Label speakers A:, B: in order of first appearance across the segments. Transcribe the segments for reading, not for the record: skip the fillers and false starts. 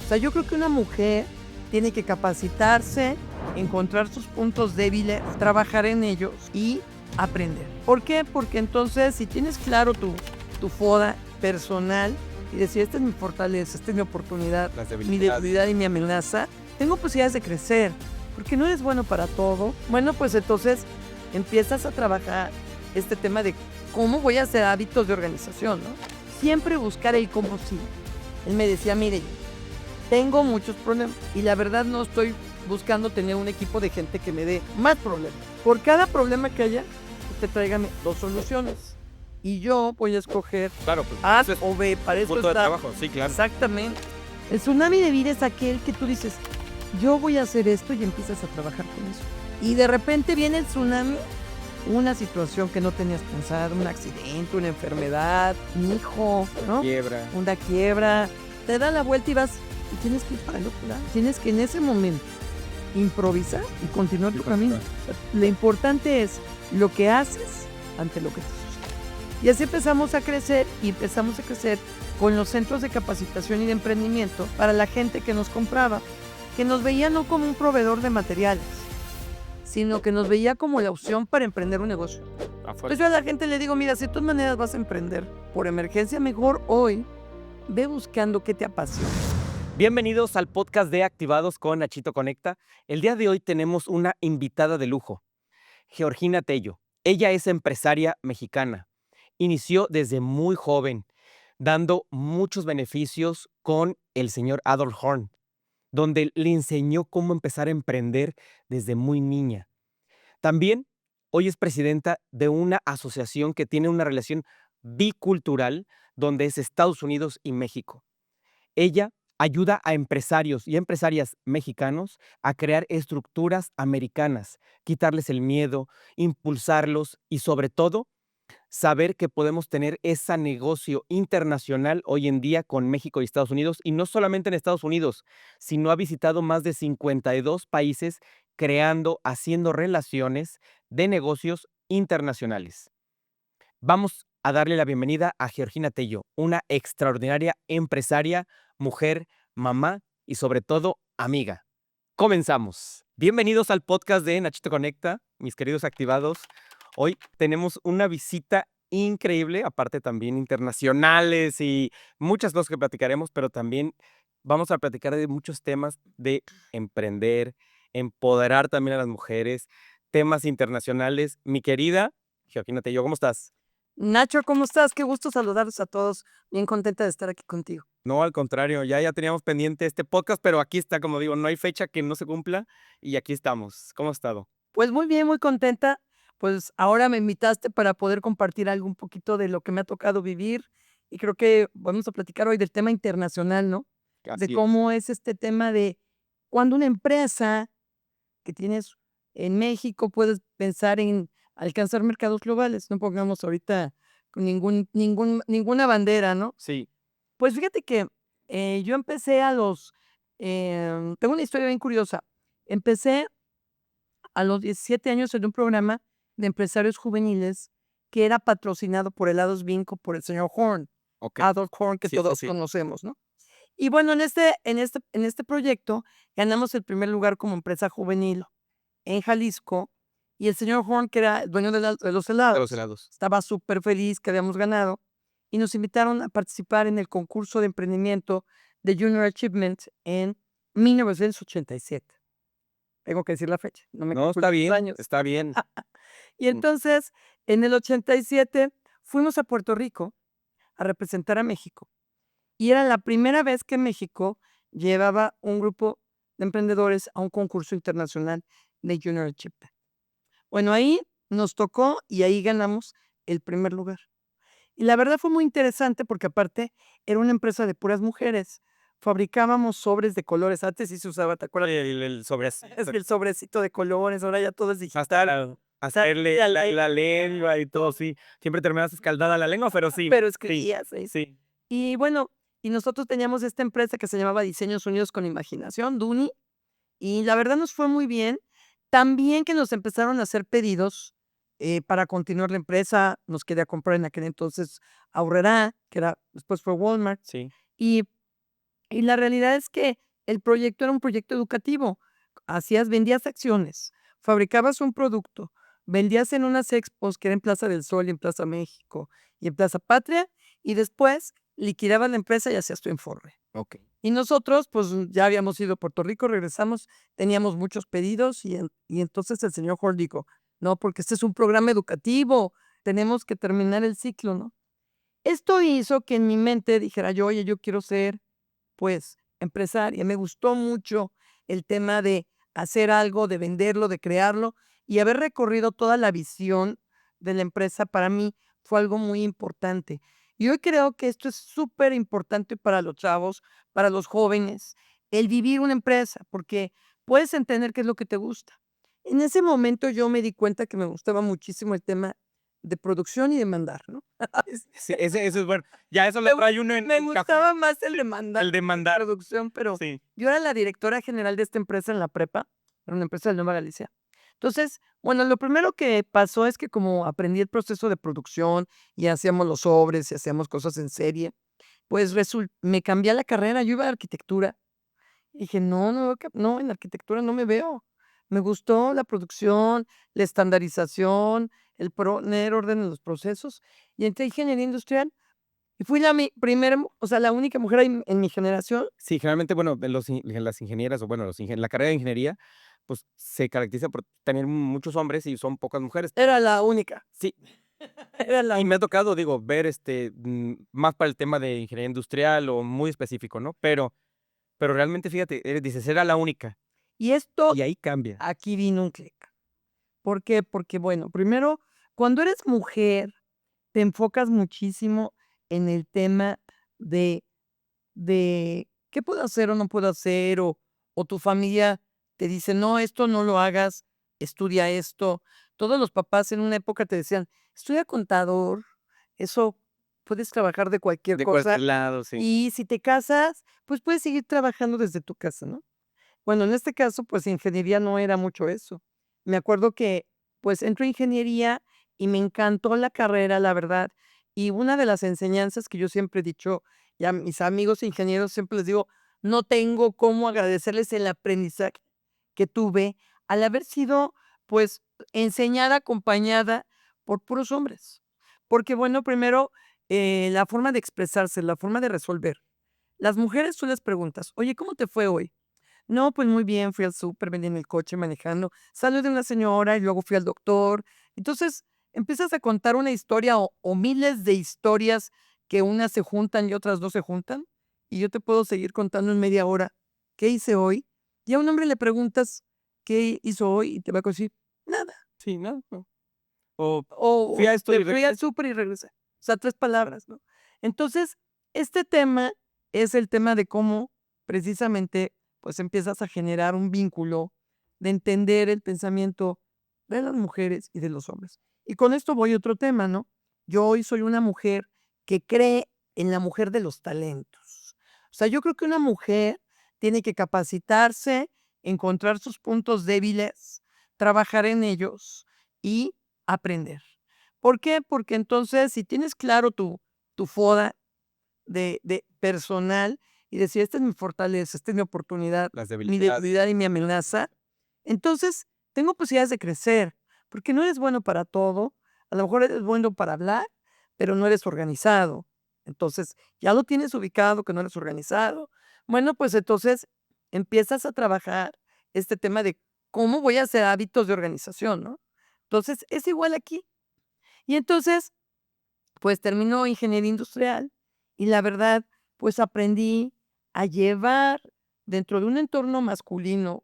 A: O sea, yo creo que una mujer tiene que capacitarse, encontrar sus puntos débiles, trabajar en ellos y aprender. ¿Por qué? Porque entonces si tienes claro tu FODA personal y decir, esta es mi fortaleza, esta es mi oportunidad, mi debilidad y mi amenaza, tengo posibilidades de crecer, porque no eres bueno para todo. Bueno, pues entonces empiezas a trabajar este tema de cómo voy a hacer hábitos de organización, ¿no? Siempre buscar el cómo sí. Él me decía, mire, tengo muchos problemas y la verdad no estoy buscando tener un equipo de gente que me dé más problemas. Por cada problema que haya, usted tráigame 2 soluciones. Y yo voy a escoger
B: Claro, pues
A: A
B: ese es
A: o B. Para
B: un
A: eso
B: punto de
A: está.
B: trabajo, sí, claro.
A: Exactamente. El tsunami de vida es aquel que tú dices, yo voy a hacer esto y empiezas a trabajar con eso. Y de repente viene el tsunami, una situación que no tenías pensado, un accidente, una enfermedad, un hijo, ¿no?
B: Quiebra.
A: Una quiebra, te da la vuelta y vas, y tienes que ir para el otro lado. Tienes que en ese momento improvisar y continuar tu camino. O sea, lo importante es lo que haces ante lo que te sucede. Y así empezamos a crecer y empezamos a crecer con los centros de capacitación y de emprendimiento para la gente que nos compraba, que nos veía no como un proveedor de materiales, sino que nos veía como la opción para emprender un negocio. Pues yo a la gente le digo, mira, si de todas maneras vas a emprender por emergencia, mejor hoy ve buscando qué te apasiona.
B: Bienvenidos al podcast de Activados con Nachito Conecta. El día de hoy tenemos una invitada de lujo, Georgina Tello. Ella es empresaria mexicana. Inició desde muy joven, dando muchos beneficios con el señor Adolf Horn, donde le enseñó cómo empezar a emprender desde muy niña. También hoy es presidenta de una asociación que tiene una relación bicultural, donde es Estados Unidos y México. Ella ayuda a empresarios y empresarias mexicanos a crear estructuras americanas, quitarles el miedo, impulsarlos y sobre todo saber que podemos tener ese negocio internacional hoy en día con México y Estados Unidos, y no solamente en Estados Unidos, sino ha visitado más de 52 países creando, haciendo relaciones de negocios internacionales. Vamos a darle la bienvenida a Georgina Tello, una extraordinaria empresaria, mujer, mamá y sobre todo amiga. Comenzamos. Bienvenidos al podcast de Nachito Conecta, mis queridos activados. Hoy tenemos una visita increíble, aparte también internacionales y muchas cosas que platicaremos, pero también vamos a platicar de muchos temas de emprender, empoderar también a las mujeres, temas internacionales. Mi querida Georgina Tello, ¿cómo estás?
A: Nacho, ¿cómo estás? Qué gusto saludarlos a todos. Bien contenta de estar aquí contigo.
B: No, al contrario, ya teníamos pendiente este podcast, pero aquí está, como digo, no hay fecha que no se cumpla y aquí estamos. ¿Cómo has estado?
A: Pues muy bien, muy contenta. Pues ahora me invitaste para poder compartir algo un poquito de lo que me ha tocado vivir y creo que vamos a platicar hoy del tema internacional, ¿no? De
B: Así es.
A: cómo es este tema de cuando una empresa que tienes en México puedes pensar en alcanzar mercados globales. No pongamos ahorita con ninguna bandera, ¿no?
B: Sí,
A: Pues fíjate que yo empecé tengo una historia bien curiosa. Empecé a los 17 años en un programa de empresarios juveniles que era patrocinado por Helados Vinco, por el señor Horn,
B: okey.
A: Adolf Horn, que
B: Sí, sí,
A: todos
B: sí.
A: conocemos, ¿no? Y bueno, en este proyecto ganamos el primer lugar como empresa juvenil en Jalisco y el señor Horn, que era el dueño de los
B: De los
A: helados,
B: helados.
A: estaba súper feliz que habíamos ganado y nos invitaron a participar en el concurso de emprendimiento de Junior Achievement en 1987. Tengo que decir la fecha, no me
B: No,
A: calcules
B: está
A: los
B: bien,
A: años.
B: está bien.
A: Y
B: Mm,
A: entonces, en el 87 fuimos a Puerto Rico a representar a México, y era la primera vez que México llevaba un grupo de emprendedores a un concurso internacional de Junior Achievement. Bueno, ahí nos tocó y ahí ganamos el primer lugar. Y la verdad fue muy interesante porque aparte era una empresa de puras mujeres. Fabricábamos sobres de colores. Antes sí se usaba, ¿te acuerdas?
B: el
A: Es el sobrecito de colores, ahora ya todo es digital.
B: hasta
A: Sea,
B: hacerle
A: ya
B: la lengua y todo, sí. Siempre terminas escaldada la lengua, pero sí,
A: pero
B: sí,
A: escribías ahí.
B: sí.
A: Y bueno, y nosotros teníamos esta empresa que se llamaba Diseños Unidos con Imaginación, Duni, y la verdad nos fue muy bien. También que nos empezaron a hacer pedidos, para continuar la empresa, nos quería comprar en aquel entonces Aurrerá, que era después fue Walmart,
B: Sí.
A: y Y la realidad es que el proyecto era un proyecto educativo. Vendías acciones, fabricabas un producto, vendías en unas expos que era en Plaza del Sol y en Plaza México y en Plaza Patria, y después liquidabas la empresa y hacías tu informe.
B: Ok.
A: Y nosotros, pues, ya habíamos ido a Puerto Rico, regresamos, teníamos muchos pedidos y entonces el señor Hall dijo: "No, porque este es un programa educativo, tenemos que terminar el ciclo", ¿no? Esto hizo que en mi mente dijera yo: "Oye, yo quiero ser, pues, empresaria". Me gustó mucho el tema de hacer algo, de venderlo, de crearlo, y haber recorrido toda la visión de la empresa para mí fue algo muy importante. Y hoy creo que esto es súper importante para los chavos, para los jóvenes, el vivir una empresa, porque puedes entender qué es lo que te gusta. En ese momento yo me di cuenta que me gustaba muchísimo el tema de producción y de mandar, ¿no?
B: Sí, ese es bueno. Ya eso
A: Me
B: lo
A: gu
B: trae uno en
A: me
B: cajón,
A: gustaba más el de mandar
B: el de
A: que el de
B: mandar.
A: producción, pero
B: Sí.
A: yo era la directora general de esta empresa en la prepa, era una empresa de Nueva Galicia. Entonces, bueno, lo primero que pasó es que como aprendí el proceso de producción y hacíamos los sobres y hacíamos cosas en serie, pues me cambié la carrera, yo iba a arquitectura. Y dije: "No, no, en arquitectura no me veo". Me gustó la producción, la estandarización, el poner orden en los procesos, y entré a ingeniería industrial. Y fui la primera, o sea, la única mujer en mi generación,
B: Sí, generalmente, bueno, en las ingenieras, o bueno, la carrera de ingeniería, pues, se caracteriza por tener muchos hombres y son pocas mujeres.
A: era la única,
B: Sí,
A: era la
B: y me ha
A: única.
B: tocado, digo, ver, más para el tema de ingeniería industrial o muy específico, ¿no? Pero realmente, fíjate, dices, era la única,
A: Y esto,
B: y ahí cambia.
A: aquí vino un clic. ¿Por qué? Porque, bueno, primero, cuando eres mujer, te enfocas muchísimo en el tema de qué puedo hacer o no puedo hacer, o tu familia te dice: "No, esto no lo hagas, estudia esto". Todos los papás en una época te decían: "Estudia contador, eso puedes trabajar de cualquier
B: De cualquier
A: cosa,
B: lado, sí.
A: y si te casas, pues puedes seguir trabajando desde tu casa", ¿no? Bueno, en este caso, pues, ingeniería no era mucho eso. Me acuerdo que, pues, entro a ingeniería y me encantó la carrera, la verdad. Y una de las enseñanzas que yo siempre he dicho, y a mis amigos ingenieros siempre les digo, no tengo cómo agradecerles el aprendizaje que tuve al haber sido, pues, enseñada, acompañada por puros hombres. Porque, bueno, primero, la forma de expresarse, la forma de resolver. Las mujeres tú les preguntas: "Oye, ¿cómo te fue hoy?". No, pues muy bien, fui al súper, venía en el coche manejando, saludé a una señora y luego fui al doctor. Entonces, empiezas a contar una historia o miles de historias que unas se juntan y otras no se juntan, y yo te puedo seguir contando en media hora qué hice hoy, y a un hombre le preguntas qué hizo hoy y te va a decir nada,
B: Sí, ¿no? O
A: o
B: fui a esto
A: te
B: y
A: fui al
B: regresé.
A: súper y regresé. O sea, 3 palabras, ¿no? Entonces, este tema es el tema de cómo precisamente, pues, empiezas a generar un vínculo de entender el pensamiento de las mujeres y de los hombres. Y con esto voy a otro tema, ¿no? Yo hoy soy una mujer que cree en la mujer de los talentos. O sea, yo creo que una mujer tiene que capacitarse, encontrar sus puntos débiles, trabajar en ellos y aprender. ¿Por qué? Porque entonces, si tienes claro tu FODA de personal y decir: "Esta es mi fortaleza, esta es mi oportunidad,
B: Las
A: mi
B: debilidades.
A: debilidad y mi amenaza", entonces tengo posibilidades de crecer, porque no eres bueno para todo. A lo mejor eres bueno para hablar, pero no eres organizado. Entonces, ya lo tienes ubicado que no eres organizado. Bueno, pues entonces empiezas a trabajar este tema de cómo voy a hacer hábitos de organización, ¿no? Entonces, es igual aquí. Y entonces, pues terminó ingeniería industrial y la verdad, pues aprendí a llevar dentro de un entorno masculino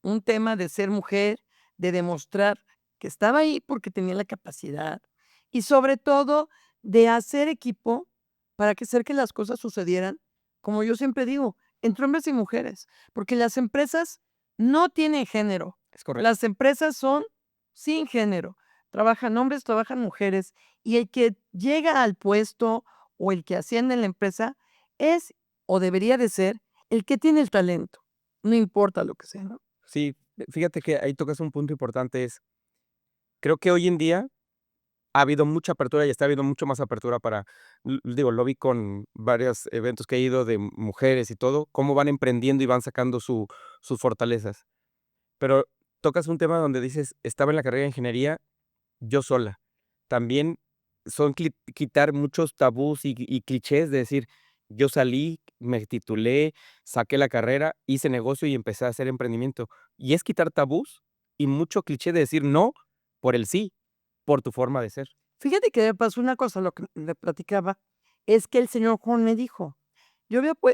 A: un tema de ser mujer, de demostrar que estaba ahí porque tenía la capacidad y sobre todo de hacer equipo para que hacer que las cosas sucedieran, como yo siempre digo, entre hombres y mujeres, porque las empresas no tienen género,
B: Es correcto.
A: las empresas son sin género, trabajan hombres, trabajan mujeres y el que llega al puesto o el que asciende en la empresa es, o debería de ser, el que tiene el talento, no importa lo que sea, ¿no?
B: Sí, fíjate que ahí tocas un punto importante, creo que hoy en día ha habido mucha apertura y está habiendo mucho más apertura para, digo, lo vi con varios eventos que he ido de mujeres y todo, cómo van emprendiendo y van sacando sus fortalezas. Pero tocas un tema donde dices, estaba en la carrera de ingeniería yo sola. También son quitar muchos tabús y clichés de decir, yo salí, me titulé, saqué la carrera, hice negocio y empecé a hacer emprendimiento. Y es quitar tabús y mucho cliché de decir no por el sí, por tu forma de ser.
A: Fíjate que me pasó una cosa, lo que le platicaba, es que el señor Juan me dijo,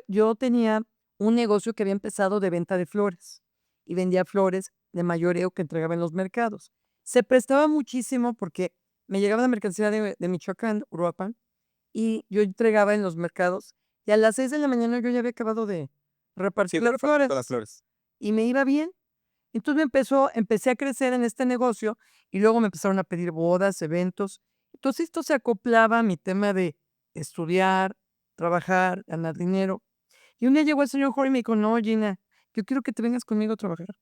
A: yo tenía un negocio que había empezado de venta de flores y vendía flores de mayoreo que entregaba en los mercados. Se prestaba muchísimo porque me llegaba la mercancía de Michoacán, Uruapan, y yo entregaba en los mercados y a las 6 de la mañana yo ya había acabado de
B: Sí,
A: repartir
B: de
A: las
B: repartir todas las
A: flores
B: flores.
A: y me iba bien. Entonces empecé a crecer en este negocio y luego me empezaron a pedir bodas, eventos. Entonces esto se acoplaba a mi tema de estudiar, trabajar, ganar dinero. Y un día llegó el señor Jorge y me dijo, no, Gina, yo quiero que te vengas conmigo a trabajar.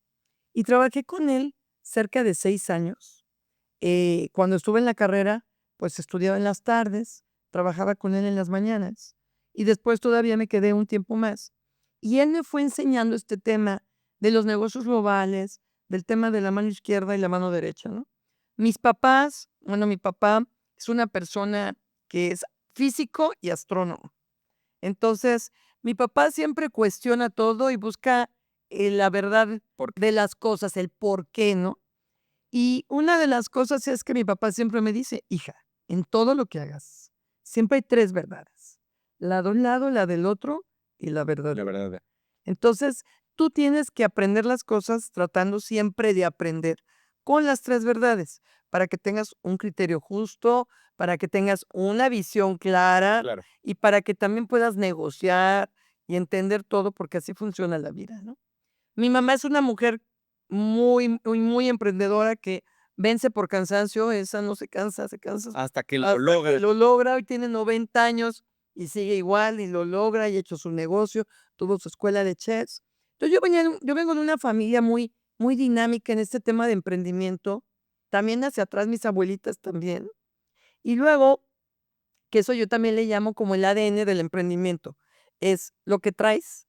A: Y trabajé con él cerca de 6 años. Cuando estuve en la carrera, pues estudiaba en las tardes, trabajaba con él en las mañanas y después todavía me quedé un tiempo más. Y él me fue enseñando este tema de los negocios globales, del tema de la mano izquierda y la mano derecha, ¿no? Mis papás, bueno, mi papá es una persona que es físico y astrónomo. Entonces, mi papá siempre cuestiona todo y busca la verdad de las cosas, el por qué, ¿no? Y una de las cosas es que mi papá siempre me dice: "Hija, en todo lo que hagas, siempre hay 3 verdades, la de un lado, la del otro y la
B: La
A: verdadera".
B: verdad.
A: Entonces, tú tienes que aprender las cosas tratando siempre de aprender con las 3 verdades, para que tengas un criterio justo, para que tengas una visión clara
B: Claro.
A: y para que también puedas negociar y entender todo, porque así funciona la vida, ¿no? Mi mamá es una mujer muy emprendedora que vence por cansancio, esa no se cansa, se cansa
B: Hasta que lo
A: hasta que
B: logras.
A: lo logra. Hoy tiene 90 años y sigue igual y lo logra y ha hecho su negocio, tuvo su escuela de chefs. Entonces, yo vengo de una familia muy dinámica en este tema de emprendimiento, también hacia atrás mis abuelitas también. Y luego, que eso yo también le llamo como el ADN del emprendimiento, es lo que traes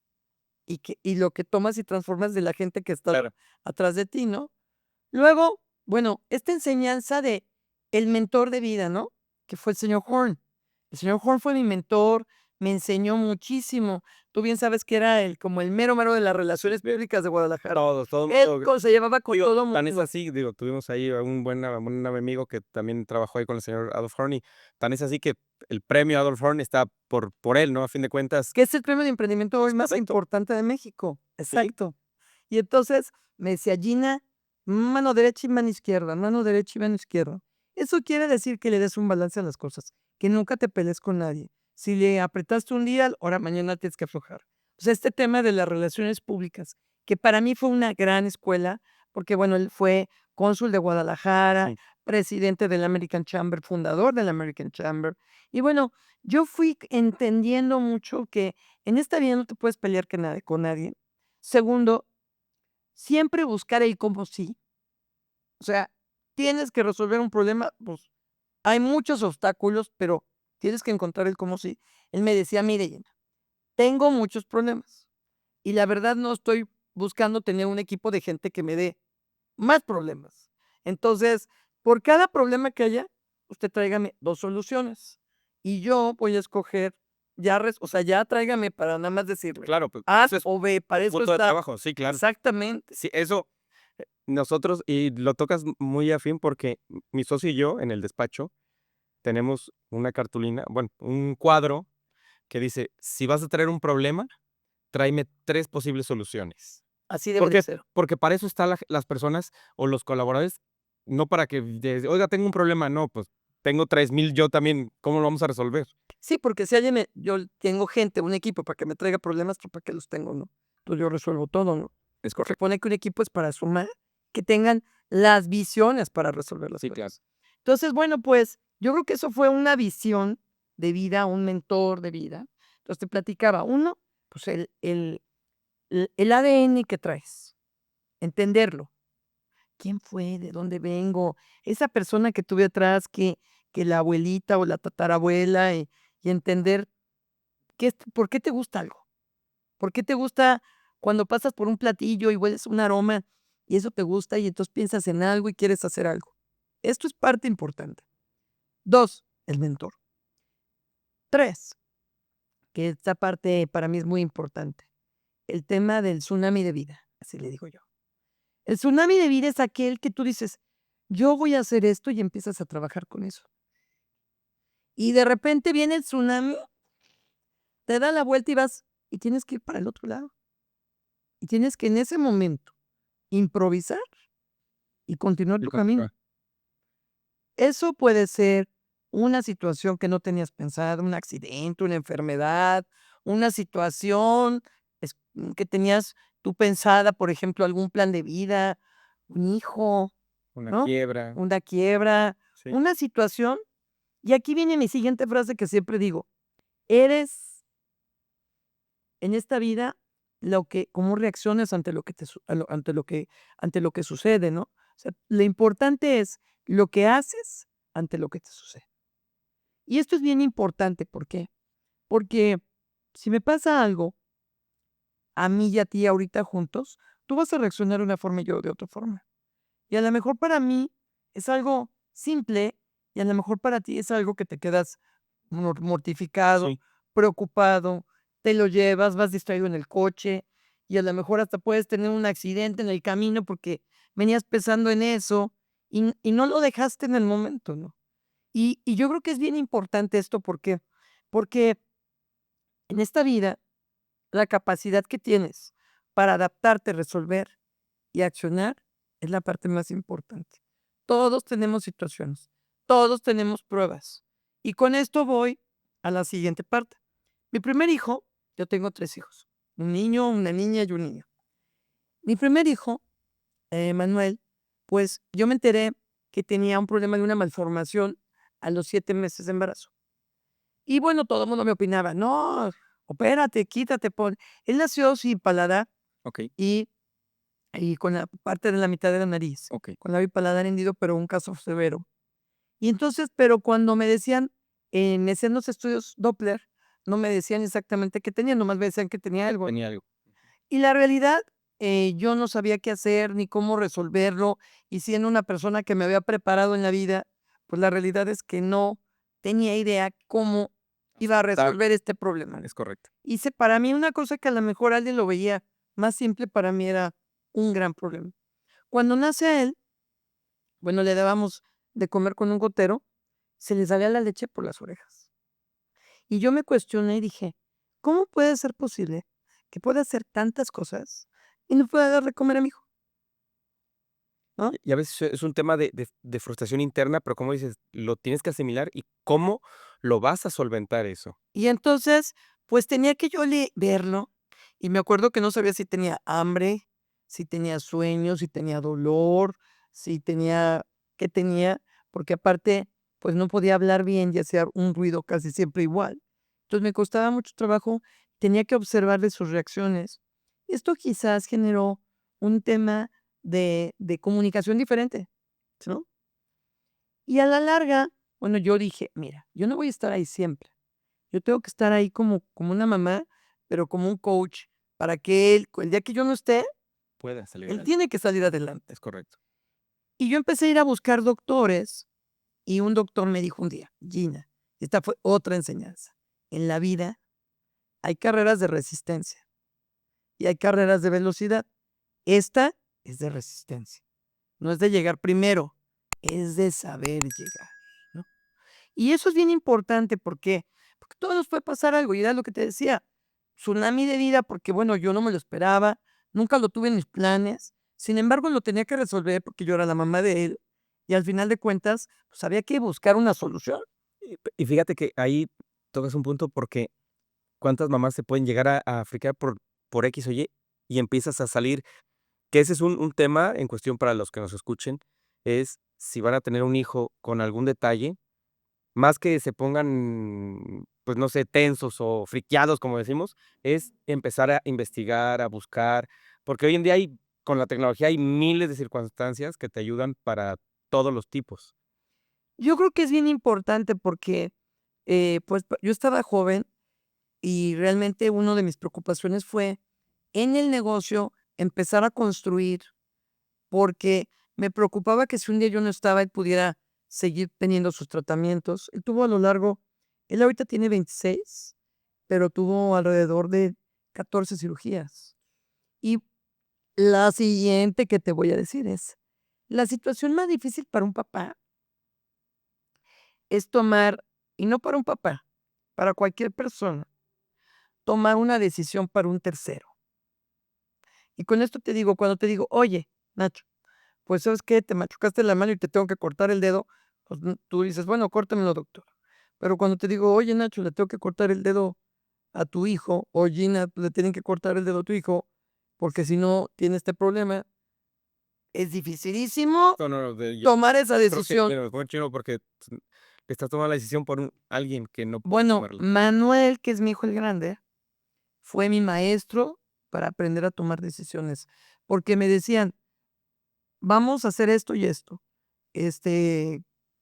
A: y lo que tomas y transformas de la gente que está
B: Claro.
A: atrás de ti, ¿no? Luego, bueno, esta enseñanza de el mentor de vida, ¿no? Que fue el señor Horn. El señor Horn fue mi mentor, me enseñó muchísimo. Tú bien sabes que era como el mero mero de las relaciones públicas de Guadalajara.
B: Todo
A: Él
B: mundo.
A: se llevaba con
B: Digo,
A: todo
B: tan es
A: mundo.
B: así, digo, tuvimos ahí a un buen amigo que también trabajó ahí con el señor Adolf Horn, y tan es así que el premio Adolf Horn está por él, ¿no? A fin de cuentas.
A: Que es el premio de emprendimiento hoy
B: Es
A: más
B: correcto.
A: importante de México.
B: Sí,
A: Exacto. Y entonces me decía: "Gina, mano derecha y mano izquierda, mano derecha y mano izquierda". Eso quiere decir que le des un balance a las cosas, que nunca te pelees con nadie. Si le apretaste un día, ahora mañana tienes que aflojar. O sea, este tema de las relaciones públicas, que para mí fue una gran escuela, porque bueno, él fue cónsul de Guadalajara,
B: sí,
A: presidente del American Chamber, fundador del American Chamber. Y bueno, yo fui entendiendo mucho que en esta vida no te puedes pelear con nadie. Segundo, siempre buscar el cómo sí. O sea, tienes que resolver un problema, pues hay muchos obstáculos, pero tienes que encontrar el cómo sí. Él me decía, mire, Gina, tengo muchos problemas y la verdad no estoy buscando tener un equipo de gente que me dé más problemas. Entonces, por cada problema que haya, usted tráigame 2 soluciones y yo voy a escoger o sea, ya tráigame para nada más decirle
B: claro, pues,
A: A
B: eso es
A: o B, para
B: un
A: eso
B: punto de
A: está.
B: trabajo, sí, claro.
A: Exactamente.
B: Sí, eso, nosotros y lo tocas muy afín porque mi socio y yo en el despacho tenemos una cartulina, bueno, un cuadro que dice: "Si vas a traer un problema, tráeme 3 posibles soluciones".
A: Así debe
B: ¿Por
A: de
B: qué?
A: ser.
B: Porque para eso están las personas o los colaboradores, no para que "Oiga, tengo un problema", no, pues, tengo 3000 yo también, ¿cómo lo vamos a resolver?
A: Sí, porque si alguien yo tengo gente, un equipo para que me traiga problemas, pues, ¿para qué los tengo, no? Entonces, yo resuelvo todo, ¿no?
B: Es
A: Se
B: correcto.
A: supone que un equipo es para sumar, que tengan las visiones para resolver las
B: Sí, claro.
A: cosas. Entonces, bueno, pues, yo creo que eso fue una visión de vida, un mentor de vida. Entonces, te platicaba, uno, pues, el ADN que traes, entenderlo. ¿Quién fue? ¿De dónde vengo? Esa persona que tuve atrás, que la abuelita o la tatarabuela y entender por qué te gusta algo. ¿Por qué te gusta cuando pasas por un platillo y hueles un aroma y eso te gusta y entonces piensas en algo y quieres hacer algo? Esto es parte importante. 2, el mentor. 3, que esta parte para mí es muy importante, el tema del tsunami de vida, así le digo yo. El tsunami de vida es aquel que tú dices, yo voy a hacer esto y empiezas a trabajar con eso. Y de repente viene el tsunami, te da la vuelta y vas y tienes que ir para el otro lado. Y tienes que en ese momento improvisar y continuar tu camino. Eso puede ser una situación que no tenías pensado, un accidente, una enfermedad, una situación que tenías tú pensada, por ejemplo, algún plan de vida, un hijo,
B: Una
A: ¿no?
B: quiebra.
A: Una quiebra,
B: Sí.
A: una situación. Y aquí viene mi siguiente frase que siempre digo, eres en esta vida cómo reaccionas ante lo que ante lo que sucede, ¿no? O sea, lo importante es lo que haces ante lo que te sucede. Y esto es bien importante, ¿por qué? Porque si me pasa algo, a mí y a ti ahorita juntos, tú vas a reaccionar de una forma y yo de otra forma. Y a lo mejor para mí es algo simple y a lo mejor para ti es algo que te quedas mortificado,
B: Sí.
A: preocupado, te lo llevas, vas distraído en el coche y a lo mejor hasta puedes tener un accidente en el camino porque venías pensando en eso y no lo dejaste en el momento, ¿no? Y yo creo que es bien importante esto, ¿por qué? Porque en esta vida, la capacidad que tienes para adaptarte, resolver y accionar es la parte más importante. Todos tenemos situaciones, todos tenemos pruebas. Y con esto voy a la siguiente parte. Mi primer hijo, yo tengo 3 hijos, un niño, una niña y un niño. Mi primer hijo, Manuel, pues yo me enteré que tenía un problema de una malformación a los 7 meses de embarazo. Y bueno, todo el mundo me opinaba, no, opérate, quítate, pon. Él nació sin paladar
B: Okey,
A: y, y con la parte de la mitad de la nariz,
B: okey.
A: con la paladar hendido, pero un caso severo. Y entonces, pero cuando me decían, me hacían los estudios Doppler, no me decían exactamente qué tenía, nomás me decían que tenía algo.
B: Tenía algo.
A: Y la realidad, yo no sabía qué hacer ni cómo resolverlo, y siendo una persona que me había preparado en la vida, pues la realidad es que no tenía idea cómo iba a
B: Está
A: resolver este problema, ¿no?
B: Es correcto.
A: Hice para mí una cosa que a lo mejor alguien lo veía más simple, para mí era un gran problema. Cuando nace él, bueno, le dábamos de comer con un gotero, se le salía la leche por las orejas. Y yo me cuestioné y dije, ¿cómo puede ser posible que pueda hacer tantas cosas y no pueda dar de comer a mi hijo? ¿No?
B: Y a veces es un tema de frustración interna, pero como dices, lo tienes que asimilar, ¿y cómo lo vas a solventar eso?
A: Y entonces, pues tenía que yo verlo y me acuerdo que no sabía si tenía hambre, si tenía sueño, si tenía dolor, si tenía, qué tenía, porque aparte, pues no podía hablar bien y hacía un ruido casi siempre igual. Entonces me costaba mucho trabajo, tenía que observarle sus reacciones. Esto quizás generó un tema de comunicación diferente, ¿no? Y a la larga, bueno, yo dije, mira, yo no voy a estar ahí siempre. Yo tengo que estar ahí como una mamá, pero como un coach, para que él, el día que yo no esté,
B: Pueda salir
A: él
B: adelante.
A: tiene que salir adelante.
B: Es correcto.
A: Y yo empecé a ir a buscar doctores, y un doctor me dijo un día: "Gina", esta fue otra enseñanza, en la vida hay carreras de resistencia y hay carreras de velocidad. Esta es de resistencia, no es de llegar primero, es de saber llegar, ¿no? Y eso es bien importante, ¿por qué? Porque todos nos puede pasar algo, y era lo que te decía, tsunami de vida, porque bueno, yo no me lo esperaba, nunca lo tuve en mis planes, sin embargo, lo tenía que resolver porque yo era la mamá de él, y al final de cuentas, pues había que buscar una solución.
B: Y fíjate que ahí tocas un punto porque cuántas mamás se pueden llegar a friquear por X o y empiezas a salir, que ese es un tema en cuestión para los que nos escuchen, es si van a tener un hijo con algún detalle, más que se pongan, pues, no sé, tensos o friqueados, como decimos, es empezar a investigar, a buscar, porque hoy en día con la tecnología hay miles de circunstancias que te ayudan para todos los tipos.
A: Yo creo que es bien importante porque, pues, yo estaba joven y realmente una de mis preocupaciones fue en el negocio empezar a construir, porque me preocupaba que si un día yo no estaba, él pudiera seguir teniendo sus tratamientos. Él tuvo a lo largo él ahorita tiene 26, pero tuvo alrededor de 14 cirugías. Y la siguiente que te voy a decir es, la situación más difícil para un papá es tomar, y no para un papá, para cualquier persona, tomar una decisión para un tercero. Y con esto te digo, cuando te digo: "Oye, Nacho, pues, ¿sabes qué? Te machucaste la mano y te tengo que cortar el dedo", pues, tú dices: "Bueno, córtamelo, doctor". Pero cuando te digo: "Oye, Nacho, le tengo que cortar el dedo a tu hijo", o Gina, le tienen que cortar el dedo a tu hijo, porque si no tiene este problema, es dificilísimo
B: No, no, no, yo
A: tomar esa
B: creo que,
A: decisión.
B: mira, fue chino porque estás tomando la decisión por alguien que no puede
A: Bueno,
B: tomarla.
A: Manuel, que es mi hijo el grande, fue mi maestro para aprender a tomar decisiones, porque me decían: "Vamos a hacer esto y esto,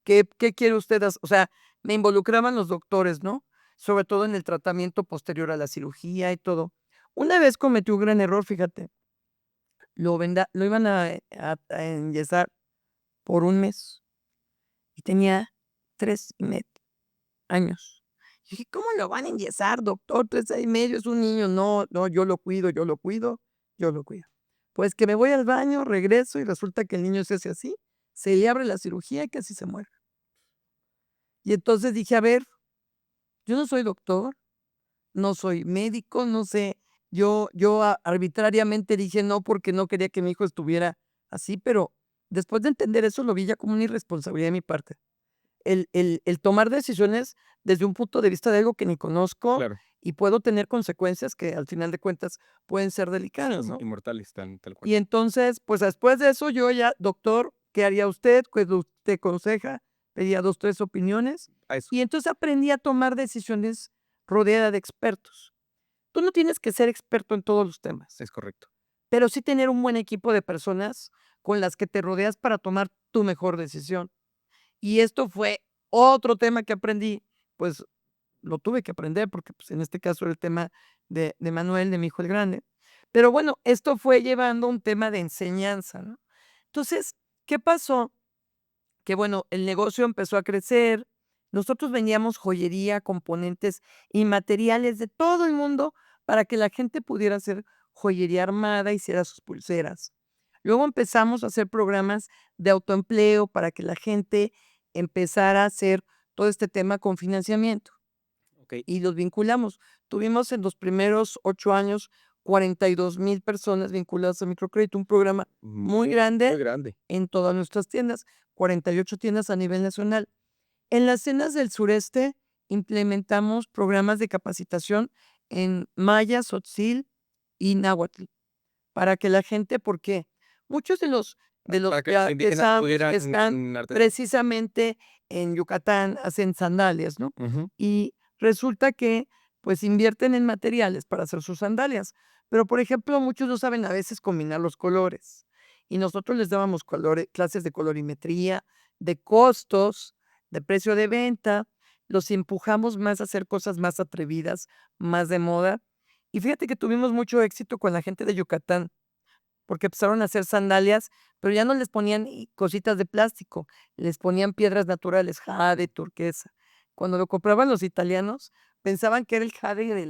A: ¿qué quiere usted?". O sea, me involucraban los doctores, ¿no? Sobre todo en el tratamiento posterior a la cirugía y todo. Una vez cometí un gran error, fíjate, lo iban a enyesar por un mes y tenía 3 y medio años. Y dije: "¿Cómo lo van a enyesar, doctor? 3 años y medio, es un niño". "No, no, yo lo cuido, yo lo cuido, yo lo cuido". Pues que me voy al baño, regreso y resulta que el niño se hace así, se le abre la cirugía y casi se muere. Y entonces dije: "A ver, yo no soy doctor, no soy médico, no sé". Yo arbitrariamente dije no, porque no quería que mi hijo estuviera así, pero después de entender eso, lo vi ya como una irresponsabilidad de mi parte. El tomar decisiones desde un punto de vista de algo que ni conozco
B: Claro,
A: y puedo tener consecuencias que al final de cuentas pueden ser delicadas, ¿no?
B: inmortales, tal cual.
A: Y entonces, pues, después de eso, yo ya: "Doctor, ¿qué haría usted? ¿Qué usted aconseja?". Pedía 2 3 opiniones,
B: A eso,
A: y entonces aprendí a tomar decisiones rodeada de expertos. Tú no tienes que ser experto en todos los temas,
B: es correcto.
A: pero sí tener un buen equipo de personas con las que te rodeas para tomar tu mejor decisión. Y esto fue otro tema que aprendí, pues, lo tuve que aprender porque, pues, en este caso era el tema de Manuel, de mi hijo el grande. Pero bueno, esto fue llevando un tema de enseñanza, ¿no? Entonces, ¿qué pasó? Que bueno, el negocio empezó a crecer. Nosotros vendíamos joyería, componentes y materiales de todo el mundo para que la gente pudiera hacer joyería armada, hiciera sus pulseras. Luego empezamos a hacer programas de autoempleo para que la gente empezara a hacer todo este tema con financiamiento
B: Okey,
A: y los vinculamos. Tuvimos en los primeros 8 años 42,000 personas vinculadas a microcrédito, un programa muy
B: muy
A: grande
B: grande.
A: en todas nuestras tiendas, 48 tiendas a nivel nacional. En las tiendas del sureste implementamos programas de capacitación en maya, tzotzil y náhuatl, para que la gente, porque muchos de los
B: Para que los indígenas
A: artesanos
B: pudieran
A: están precisamente en Yucatán, hacen sandalias, ¿no?
B: ujú,
A: Y resulta que, pues, invierten en materiales para hacer sus sandalias, pero, por ejemplo, muchos no saben a veces combinar los colores, y nosotros les dábamos clases de colorimetría, de costos, de precio de venta, los empujamos más a hacer cosas más atrevidas, más de moda. Y fíjate que tuvimos mucho éxito con la gente de Yucatán, porque empezaron a hacer sandalias, pero ya no les ponían cositas de plástico, les ponían piedras naturales, jade, turquesa. Cuando lo compraban los italianos, pensaban que era el jade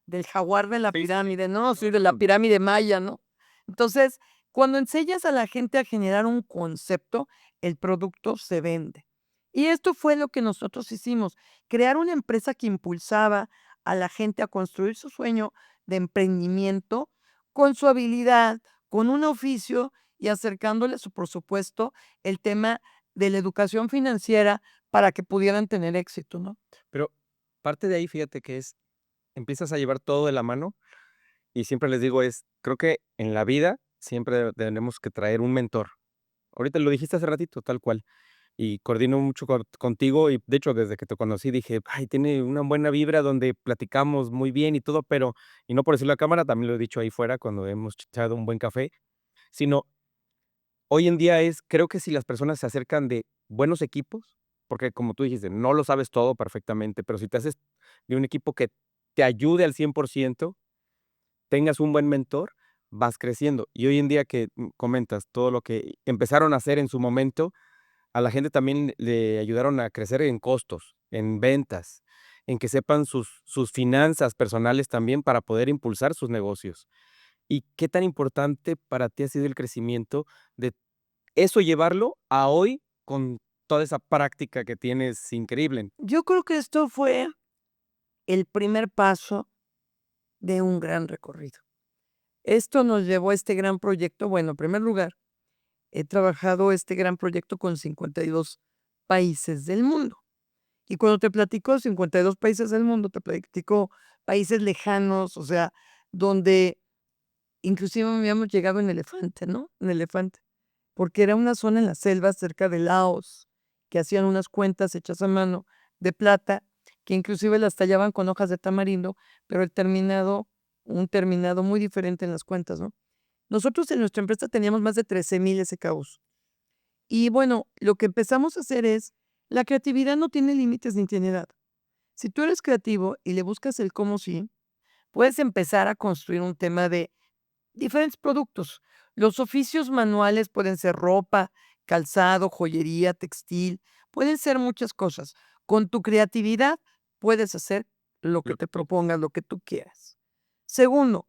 A: del jaguar de la
B: sí, sí,
A: pirámide, no, sí, de la pirámide maya, ¿no? Entonces, cuando enseñas a la gente a generar un concepto, el producto se vende. Y esto fue lo que nosotros hicimos, crear una empresa que impulsaba a la gente a construir su sueño de emprendimiento con su habilidad, con un oficio y acercándoles, por supuesto, el tema de la educación financiera para que pudieran tener éxito, ¿no?
B: pero parte de ahí, fíjate que empiezas a llevar todo de la mano, y siempre les digo creo que en la vida siempre tenemos que traer un mentor. Ahorita lo dijiste hace ratito, tal cual, y coordino mucho contigo, y de hecho, desde que te conocí dije: "Ay, tiene una buena vibra donde platicamos muy bien y todo", pero y no por decirlo a cámara, también lo he dicho ahí fuera cuando hemos echado un buen café, sino hoy en día creo que si las personas se acercan de buenos equipos, porque como tú dijiste, no lo sabes todo perfectamente, pero si te haces de un equipo que te ayude al 100%, tengas un buen mentor, vas creciendo. Y hoy en día que comentas todo lo que empezaron a hacer en su momento, a la gente también le ayudaron a crecer en costos, en ventas, en que sepan sus finanzas personales también para poder impulsar sus negocios. ¿Y qué tan importante para ti ha sido el crecimiento de eso llevarlo a hoy con toda esa práctica que tienes increíble?
A: Yo creo que esto fue el primer paso de un gran recorrido. Esto nos llevó a este gran proyecto. Bueno, en primer lugar, he trabajado este gran proyecto con 52 países del mundo. Y cuando te platico 52 países del mundo, te platico países lejanos, o sea, donde inclusive habíamos llegado en elefante, ¿no? En elefante, porque era una zona en la selva cerca de Laos, que hacían unas cuentas hechas a mano de plata, que inclusive las tallaban con hojas de tamarindo, pero un terminado muy diferente en las cuentas, ¿no? Nosotros en nuestra empresa teníamos más de 13,000 SKUs. Y bueno, lo que empezamos a hacer es, la creatividad no tiene límites ni tiene edad. Si tú eres creativo y le buscas el cómo sí, puedes empezar a construir un tema de diferentes productos. Los oficios manuales pueden ser ropa, calzado, joyería, textil, pueden ser muchas cosas. Con tu creatividad puedes hacer lo que
B: Lo
A: te
B: que tú
A: propongas, lo que tú quieras. Segundo,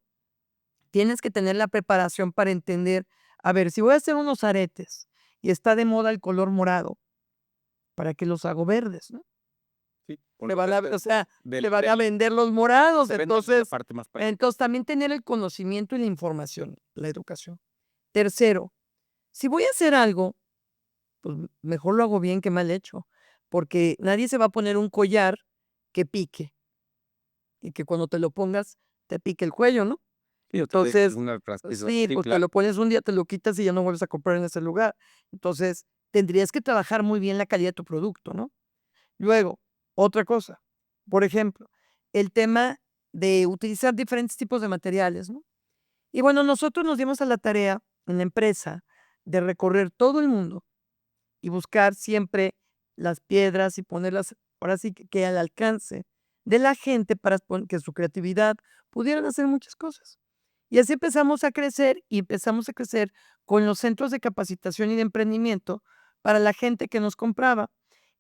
A: tienes que tener la preparación para entender, a ver, si voy a hacer unos aretes y está de moda el color morado, ¿para qué los hago verdes, no?
B: sí,
A: Me van a, o sea,
B: del
A: me van a
B: del
A: vender los morados.
B: véndeme la parte más
A: Entonces también tener el conocimiento y la información, la educación. Tercero, si voy a hacer algo, pues mejor lo hago bien que mal hecho, porque nadie se va a poner un collar que pique y que cuando te lo pongas te pique el cuello, ¿no?
B: sí, o te dejes
A: Entonces,
B: una frasqueza.
A: sí,
B: Sí,
A: pues te
B: claro.
A: lo pones un día, te lo quitas y ya no vuelves a comprar en ese lugar. Entonces, tendrías que trabajar muy bien la calidad de tu producto, ¿no? Luego, otra cosa, por ejemplo, el tema de utilizar diferentes tipos de materiales, ¿no? Y bueno, nosotros nos dimos a la tarea en la empresa de recorrer todo el mundo y buscar siempre las piedras y ponerlas, ahora sí que al alcance de la gente para que su creatividad pudieran hacer muchas cosas. Y así empezamos a crecer y empezamos a crecer con los centros de capacitación y de emprendimiento para la gente que nos compraba,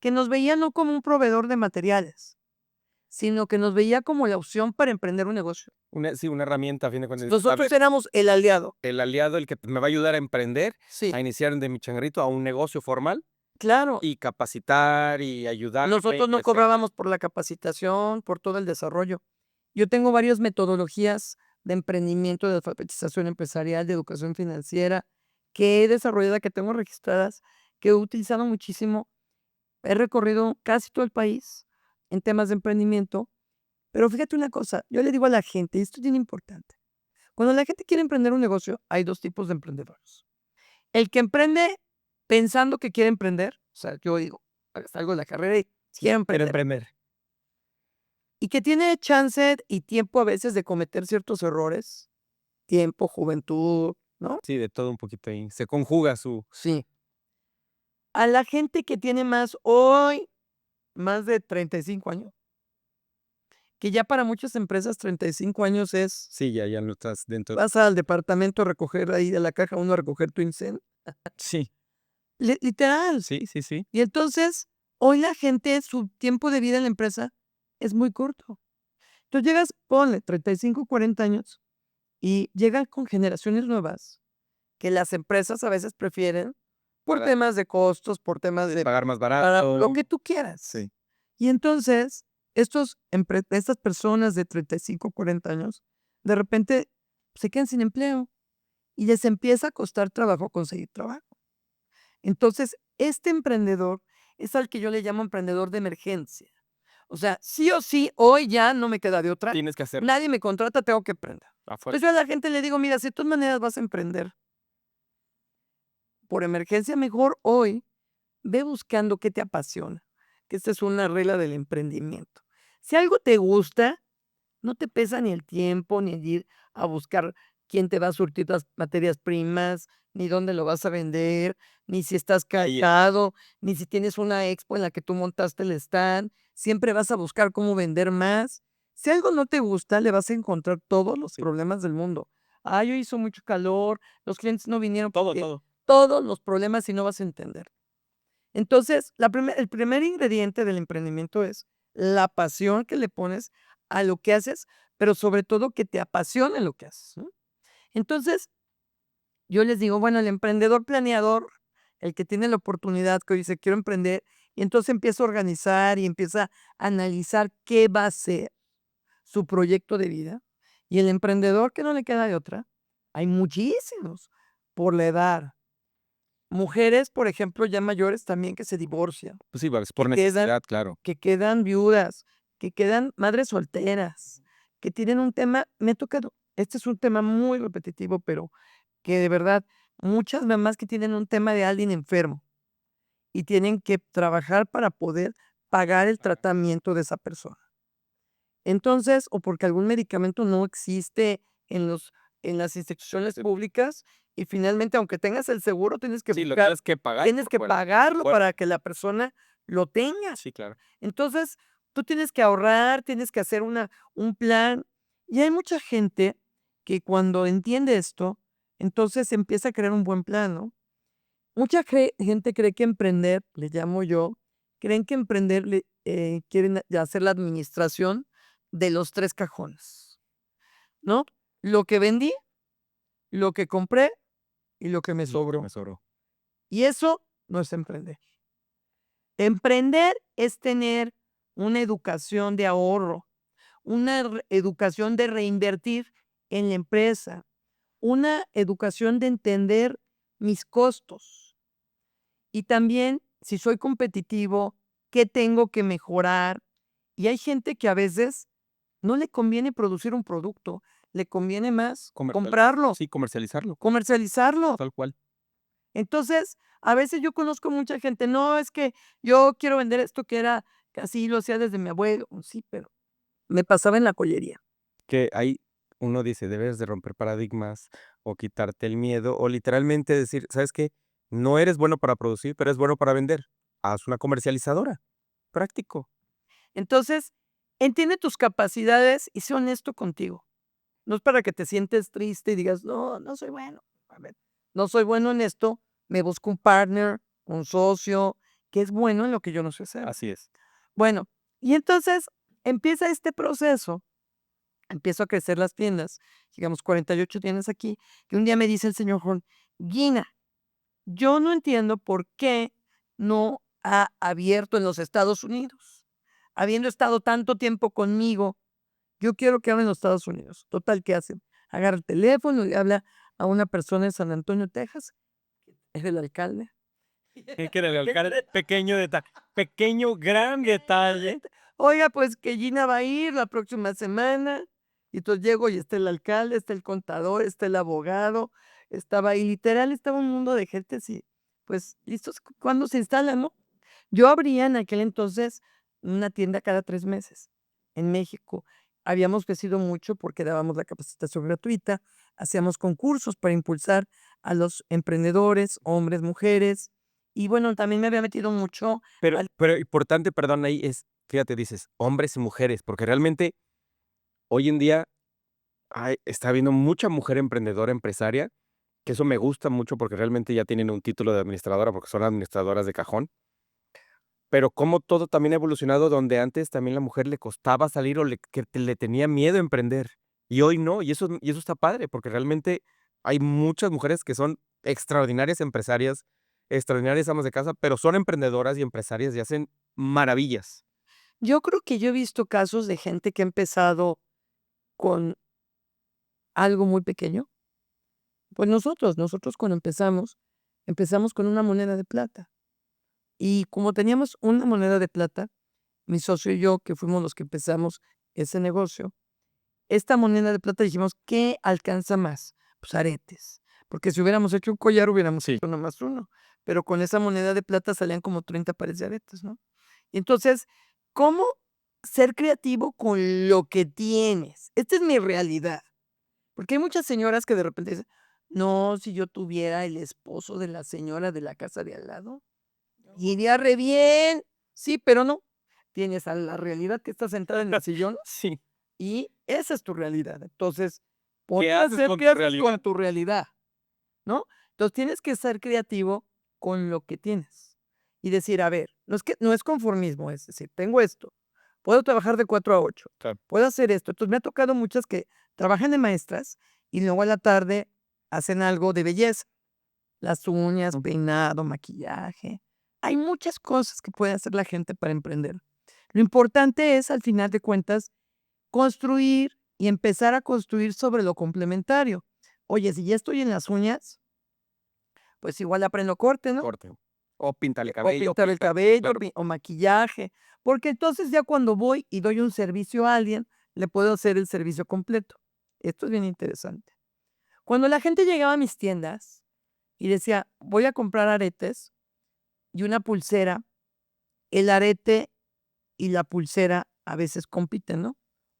A: que nos veía no como un proveedor de materiales, sino que nos veía como la opción para emprender un negocio.
B: Una herramienta, a fin de cuentas. A
A: Nosotros
B: ver,
A: éramos el aliado.
B: el aliado, el que me va a ayudar a emprender,
A: Sí,
B: a iniciar de mi changarrito a un negocio formal
A: claro.
B: y capacitar y ayudarme a
A: Nosotros no
B: crecer.
A: cobrábamos por la capacitación, por todo el desarrollo. Yo tengo varias metodologías de emprendimiento, de alfabetización empresarial, de educación financiera, que he desarrollado, que tengo registradas, que he utilizado muchísimo. He recorrido casi todo el país en temas de emprendimiento, pero fíjate una cosa, yo le digo a la gente, y esto es bien importante, cuando la gente quiere emprender un negocio, hay dos tipos de emprendedores. El que emprende pensando que quiere emprender, o sea, yo digo, salgo de la carrera y quiero
B: Quiero
A: emprender.
B: emprender.
A: Y que tiene chance y tiempo a veces de cometer ciertos errores, tiempo, juventud, ¿no?
B: Sí, de todo un poquito ahí. Se conjuga su
A: Sí. A la gente que tiene más hoy, más de 35 años, que ya para muchas empresas 35 años es,
B: sí, ya no estás dentro.
A: vas al departamento a recoger ahí de la caja uno a recoger tu INSEN,
B: Sí,
A: literal.
B: sí, sí, sí.
A: Y entonces, hoy la gente, su tiempo de vida en la empresa es muy corto. Tú llegas, ponle 35, 40 años y llegan con generaciones nuevas que las empresas a veces prefieren por
B: Para
A: temas de costos, por temas de
B: pagar más
A: para lo
B: barato.
A: que tú quieras.
B: Sí.
A: Y entonces, estas personas de 35, 40 años, de repente se quedan sin empleo y les empieza a costar trabajo conseguir trabajo. Entonces, este emprendedor es al que yo le llamo emprendedor de emergencia. O sea, sí o sí, hoy ya no me queda de otra.
B: Tienes que hacer
A: Nadie me contrata, tengo que emprender.
B: a
A: Entonces
B: fuerza.
A: yo a la gente le digo, mira, si de todas maneras vas a emprender por emergencia, mejor hoy ve buscando qué te apasiona, que esta es una regla del emprendimiento. Si algo te gusta, no te pesa ni el tiempo, ni el ir a buscar quién te va a surtir las materias primas, ni dónde lo vas a vender, ni si estás
B: Ahí
A: callado, ni si tienes una expo en la que tú montaste el stand. Siempre vas a buscar cómo vender más. Si algo no te gusta, le vas a encontrar todos los
B: sí,
A: problemas del mundo. Ay, hoy hizo mucho calor, los clientes no vinieron
B: todo,
A: porque
B: todo.
A: todos los problemas y no vas a entender. Entonces, el primer ingrediente del emprendimiento es la pasión que le pones a lo que haces, pero sobre todo que te apasione lo que haces, ¿no? Entonces, yo les digo, bueno, el emprendedor planeador, el que tiene la oportunidad, que dice, quiero emprender, y entonces empieza a organizar y empieza a analizar qué va a ser su proyecto de vida. Y el emprendedor que no le queda de otra, hay muchísimos por la edad. Mujeres, por ejemplo, ya mayores también que se divorcian,
B: Pues sí, es
A: que
B: por
A: quedan
B: necesidad, claro.
A: que quedan viudas, que quedan madres solteras, que tienen un tema me ha tocado, este es un tema muy repetitivo, pero que de verdad, muchas mamás que tienen un tema de alguien enfermo y tienen que trabajar para poder pagar el tratamiento de esa persona. Entonces, o porque algún medicamento no existe en los en las instituciones
B: Sí,
A: públicas y finalmente, aunque tengas el seguro,
B: sí, lo tienes que pagar
A: tienes
B: por
A: que
B: fuera.
A: pagarlo
B: Fuera.
A: para que la persona lo tenga.
B: Sí, claro.
A: Entonces, tú tienes que ahorrar, tienes que hacer un plan. Y hay mucha gente que cuando entiende esto, entonces empieza a crear un buen plan, ¿no? Mucha gente cree que emprender, le llamo yo, creen que emprender quieren hacer la administración de los tres cajones, ¿no? Lo que vendí, lo que compré y lo que me
B: Me
A: sobró.
B: sobró.
A: Y eso no es emprender. Emprender es tener una educación de ahorro, una educación de reinvertir en la empresa, una educación de entender mis costos y también si soy competitivo, qué tengo que mejorar. Y hay gente que a veces no le conviene producir un producto, le conviene más
B: Comercial.
A: comprarlo,
B: Sí, comercializarlo,
A: comercializarlo.
B: tal cual.
A: Entonces, a veces yo conozco mucha gente, no, es que yo quiero vender esto que era, que así lo hacía desde mi abuelo, sí, pero me pasaba en la collería.
B: Que ahí uno dice, debes de romper paradigmas o quitarte el miedo o literalmente decir, ¿sabes qué? No eres bueno para producir, pero eres bueno para vender. Haz una comercializadora. Práctico.
A: Entonces, entiende tus capacidades y sé honesto contigo. No es para que te sientes triste y digas, no, no soy bueno. A ver, no soy bueno en esto, me busco un partner, un socio, que es bueno en lo que yo no sé hacer.
B: Así es.
A: Bueno, y entonces empieza este proceso. Empiezo a crecer las tiendas, digamos 48 tiendas aquí, y un día me dice el señor Juan: "Gina, yo no entiendo por qué no ha abierto en los Estados Unidos. Habiendo estado tanto tiempo conmigo, yo quiero que abra en los Estados Unidos". Total, ¿qué hace? Agarra el teléfono, le habla a una persona en San Antonio, Texas, es el alcalde.
B: Que era el alcalde, pequeño, gran detalle.
A: Oiga, pues que Gina va a ir la próxima semana. Y entonces llego y está el alcalde, está el contador, está el abogado, estaba ahí, literal, estaba un mundo de gente así, pues listos cuando se instalan, ¿no? Yo abría en aquel entonces una tienda cada 3 meses en México. Habíamos crecido mucho porque dábamos la capacitación gratuita, hacíamos concursos para impulsar a los emprendedores, hombres, mujeres. Y bueno, también me había metido mucho
B: Pero
A: al
B: pero importante, perdón, ahí es, fíjate, dices, hombres y mujeres, porque realmente hoy en día está habiendo mucha mujer emprendedora, empresaria, que eso me gusta mucho porque realmente ya tienen un título de administradora, porque son administradoras de cajón. Pero como todo también ha evolucionado, donde antes también la mujer le costaba salir o le tenía miedo a emprender, y hoy no, y eso está padre, porque realmente hay muchas mujeres que son extraordinarias empresarias, extraordinarias amas de casa, pero son emprendedoras y empresarias y hacen maravillas.
A: yo creo que yo he visto casos de gente que ha empezado con algo muy pequeño. Pues nosotros cuando empezamos con una moneda de plata. Y como teníamos una moneda de plata, mi socio y yo, que fuimos los que empezamos ese negocio, esta moneda de plata dijimos, ¿qué alcanza más? Pues aretes. Porque si hubiéramos hecho un collar, hubiéramos
B: Sí.
A: hecho nomás uno. Pero con esa moneda de plata salían como 30 pares de aretes, ¿no? Entonces, ¿cómo ser creativo con lo que tienes? Esta es mi realidad. Porque hay muchas señoras que de repente dicen, no, si yo tuviera el esposo de la señora de la casa de al lado, iría re bien. Sí, pero no. Tienes a la realidad que está sentada en el sillón
B: Sí.
A: y esa es tu realidad. Entonces,
B: ¿Qué
A: ponte a
B: haces
A: hacer
B: con
A: qué
B: tu
A: haces
B: realidad?
A: con tu realidad, ¿no? Entonces tienes que ser creativo con lo que tienes y decir, a ver, no es conformismo, es decir, tengo esto, puedo trabajar de 4 a 8,
B: Claro.
A: puedo hacer esto. Entonces me ha tocado muchas que trabajan de maestras y luego a la tarde hacen algo de belleza, las uñas,
B: Ujú.
A: peinado, maquillaje. Hay muchas cosas que puede hacer la gente para emprender. Lo importante es, al final de cuentas, construir y empezar a construir sobre lo complementario. Oye, si ya estoy en las uñas, pues igual aprendo corte, ¿no?
B: Corte. O pinta el
A: O
B: cabello.
A: pintar el cabello,
B: Claro.
A: o maquillaje, porque entonces ya cuando voy y doy un servicio a alguien, le puedo hacer el servicio completo. Esto es bien interesante. Cuando la gente llegaba a mis tiendas y decía, voy a comprar aretes y una pulsera, el arete y la pulsera a veces compiten, ¿no?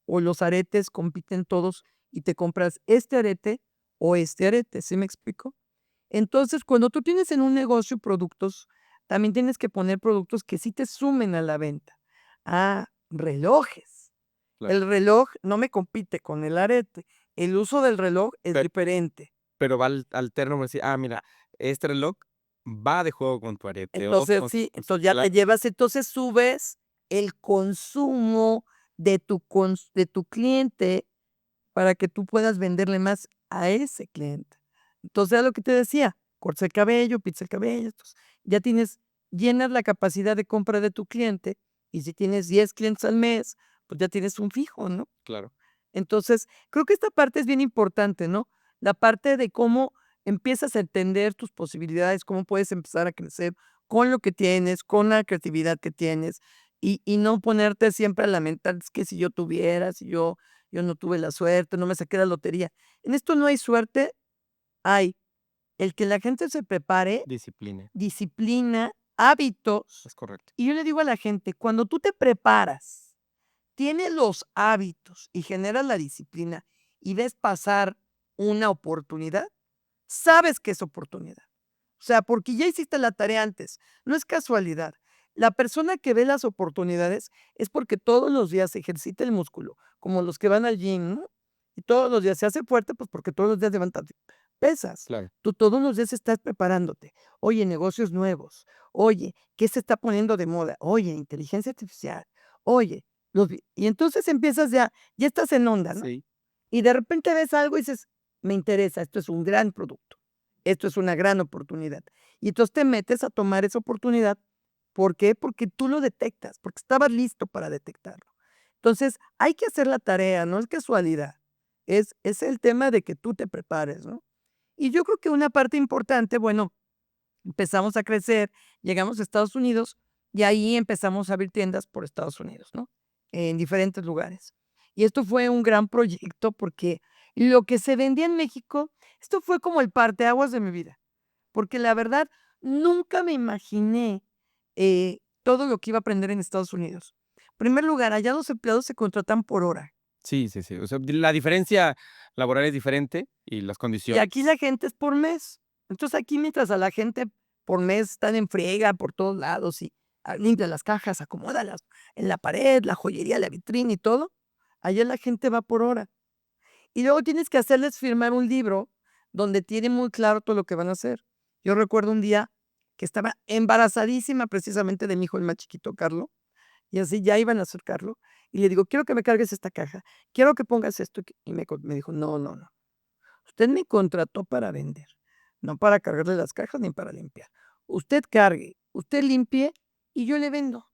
A: O los aretes compiten todos y te compras este arete o este arete, ¿sí me explico? Entonces, cuando tú tienes en un negocio productos, también tienes que poner productos que sí te sumen a la venta. Ah, relojes.
B: Claro.
A: El reloj no me compite con el arete. El uso del reloj es
B: Pe
A: diferente.
B: pero va alterno, decir, mira, este reloj va de juego con tu arete, o
A: Entonces,
B: con
A: sí, entonces ya te
B: claro,
A: llevas, entonces subes el consumo de tu cliente para que tú puedas venderle más a ese cliente. Entonces, era lo que te decía, corta el cabello, pizza el cabello, entonces, ya llenas la capacidad de compra de tu cliente, y si tienes 10 clientes al mes, pues ya tienes un fijo, ¿no?
B: claro.
A: Entonces, creo que esta parte es bien importante, ¿no? La parte de cómo empiezas a entender tus posibilidades, cómo puedes empezar a crecer con lo que tienes, con la creatividad que tienes, y no ponerte siempre a lamentar, es que si yo tuviera, si yo no tuve la suerte, no me saqué la lotería. En esto no hay suerte, hay el que la gente se prepare,
B: Disciplina,
A: disciplina, hábitos.
B: es correcto.
A: Y yo le digo a la gente, cuando tú te preparas, tienes los hábitos y generas la disciplina y ves pasar una oportunidad, sabes que es oportunidad. O sea, porque ya hiciste la tarea antes, no es casualidad. La persona que ve las oportunidades es porque todos los días ejercita el músculo, como los que van al gym, ¿no? Y todos los días se hace fuerte, pues porque todos los días levantas pesas.
B: Claro.
A: Tú todos los días estás preparándote. Oye, negocios nuevos. Oye, ¿qué se está poniendo de moda? Oye, inteligencia artificial. Oye, y entonces empiezas ya estás en onda, ¿no?
B: Sí.
A: Y de repente ves algo y dices, me interesa, esto es un gran producto, esto es una gran oportunidad. Y entonces te metes a tomar esa oportunidad. ¿Por qué? Porque tú lo detectas, porque estabas listo para detectarlo. Entonces, hay que hacer la tarea, no es casualidad. Es el tema de que tú te prepares, ¿no? Y yo creo que una parte importante, bueno, empezamos a crecer, llegamos a Estados Unidos y ahí empezamos a abrir tiendas por Estados Unidos, ¿no? En diferentes lugares. Y esto fue un gran proyecto porque lo que se vendía en México, esto fue como el parteaguas de mi vida, porque la verdad nunca me imaginé todo lo que iba a aprender en Estados Unidos. En primer lugar, allá los empleados se contratan por hora
B: Sí, sí, sí. O sea, la diferencia laboral es diferente y las
A: y aquí
B: condiciones.
A: la gente es por mes. Entonces aquí mientras a la gente por mes están en friega por todos lados y limpia las cajas, acomódalas en la pared, la joyería, la vitrina y todo, allá la gente va por hora. Y luego tienes que hacerles firmar un libro donde tiene muy claro todo lo que van a hacer. Yo recuerdo un día que estaba embarazadísima precisamente de mi hijo, el más chiquito, Carlos, y así ya iban a hacer Carlos, y le digo, quiero que me cargues esta caja, quiero que pongas esto, y me dijo, no, no, no, usted me contrató para vender, no para cargarle las cajas ni para limpiar. Usted cargue, usted limpie y yo le vendo.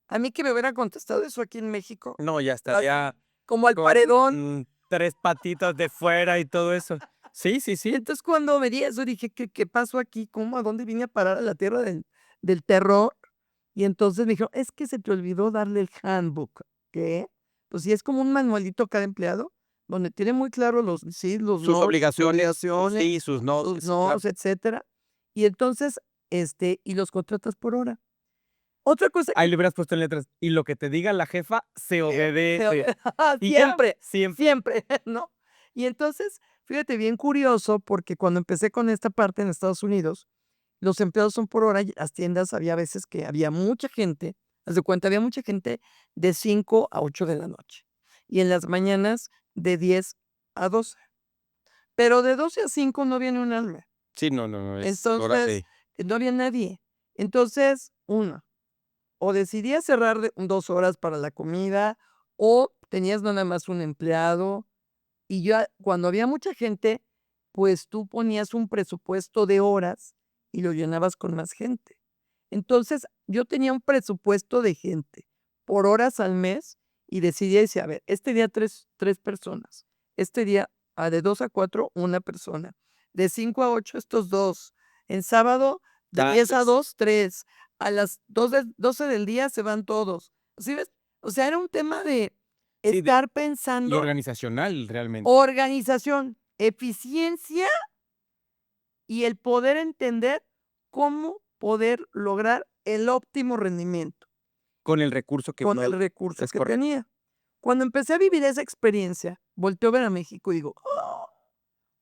A: A mí que me hubiera contestado eso aquí en México,
B: No, ya
A: así,
B: estaría
A: como al
B: con,
A: paredón.
B: 3 patitas de fuera y todo eso. Sí, sí,
A: Y
B: sí.
A: entonces cuando me di eso dije, ¿qué pasó aquí? ¿Cómo? ¿A dónde vine a parar? A la tierra del terror. Y entonces me dijo, es que se te olvidó darle el handbook. ¿Qué? Pues sí, es como un manualito cada empleado, donde tiene muy claro los sí, los
B: Sus
A: no,
B: obligaciones,
A: obligaciones,
B: sí, sus no,
A: sus
B: sí, claro.
A: nos, etcétera. Y entonces, y los contratas por hora. Otra cosa
B: Ahí
A: que
B: le hubieras puesto en letras, y lo que te diga la jefa se
A: se
B: obedece. Y ya,
A: siempre,
B: siempre.
A: siempre, ¿no? Y entonces, fíjate, bien curioso, porque cuando empecé con esta parte en Estados Unidos, los empleados son por hora, y las tiendas había veces que había mucha gente, haz de cuenta, había mucha gente de 5 a 8 de la noche, y en las mañanas de 10 a 12, pero de 12 a 5 no viene un alma.
B: Sí, no, es hora
A: Entonces, no había nadie. Entonces, uno, o decidías cerrar 2 horas para la comida, o tenías nada más un empleado, y ya cuando había mucha gente, pues tú ponías un presupuesto de horas y lo llenabas con más gente. Entonces, yo tenía un presupuesto de gente por horas al mes y decidía, decía, a ver, este día tres personas, este día de 2 a 4 una persona, de 5 a 8 estos dos, en sábado de 10 a
B: Tales.
A: 2 tres, a las 12 del día se van todos. ¿Sí ves? O sea, era un tema de
B: Sí,
A: estar
B: y
A: pensando
B: organizacional realmente.
A: organización, eficiencia y el poder entender cómo poder lograr el óptimo rendimiento
B: Con el recurso que
A: con
B: uno
A: el recurso
B: es
A: que
B: correcto.
A: tenía. Cuando empecé a vivir esa experiencia, volteo a ver a México y digo: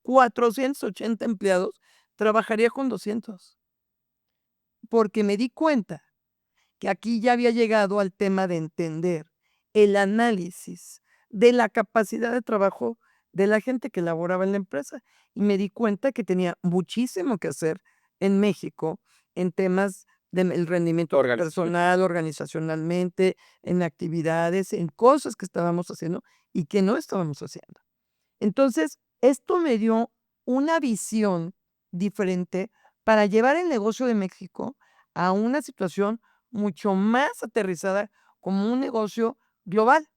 A: 480 empleados, trabajaría con 200, porque me di cuenta que aquí ya había llegado al tema de entender el análisis de la capacidad de trabajo de la gente que laboraba en la empresa. Y me di cuenta que tenía muchísimo que hacer en México en temas del rendimiento
B: Organización.
A: personal, organizacionalmente, en actividades, en cosas que estábamos haciendo y que no estábamos haciendo. Entonces, esto me dio una visión diferente para llevar el negocio de México a una situación mucho más aterrizada como un negocio global,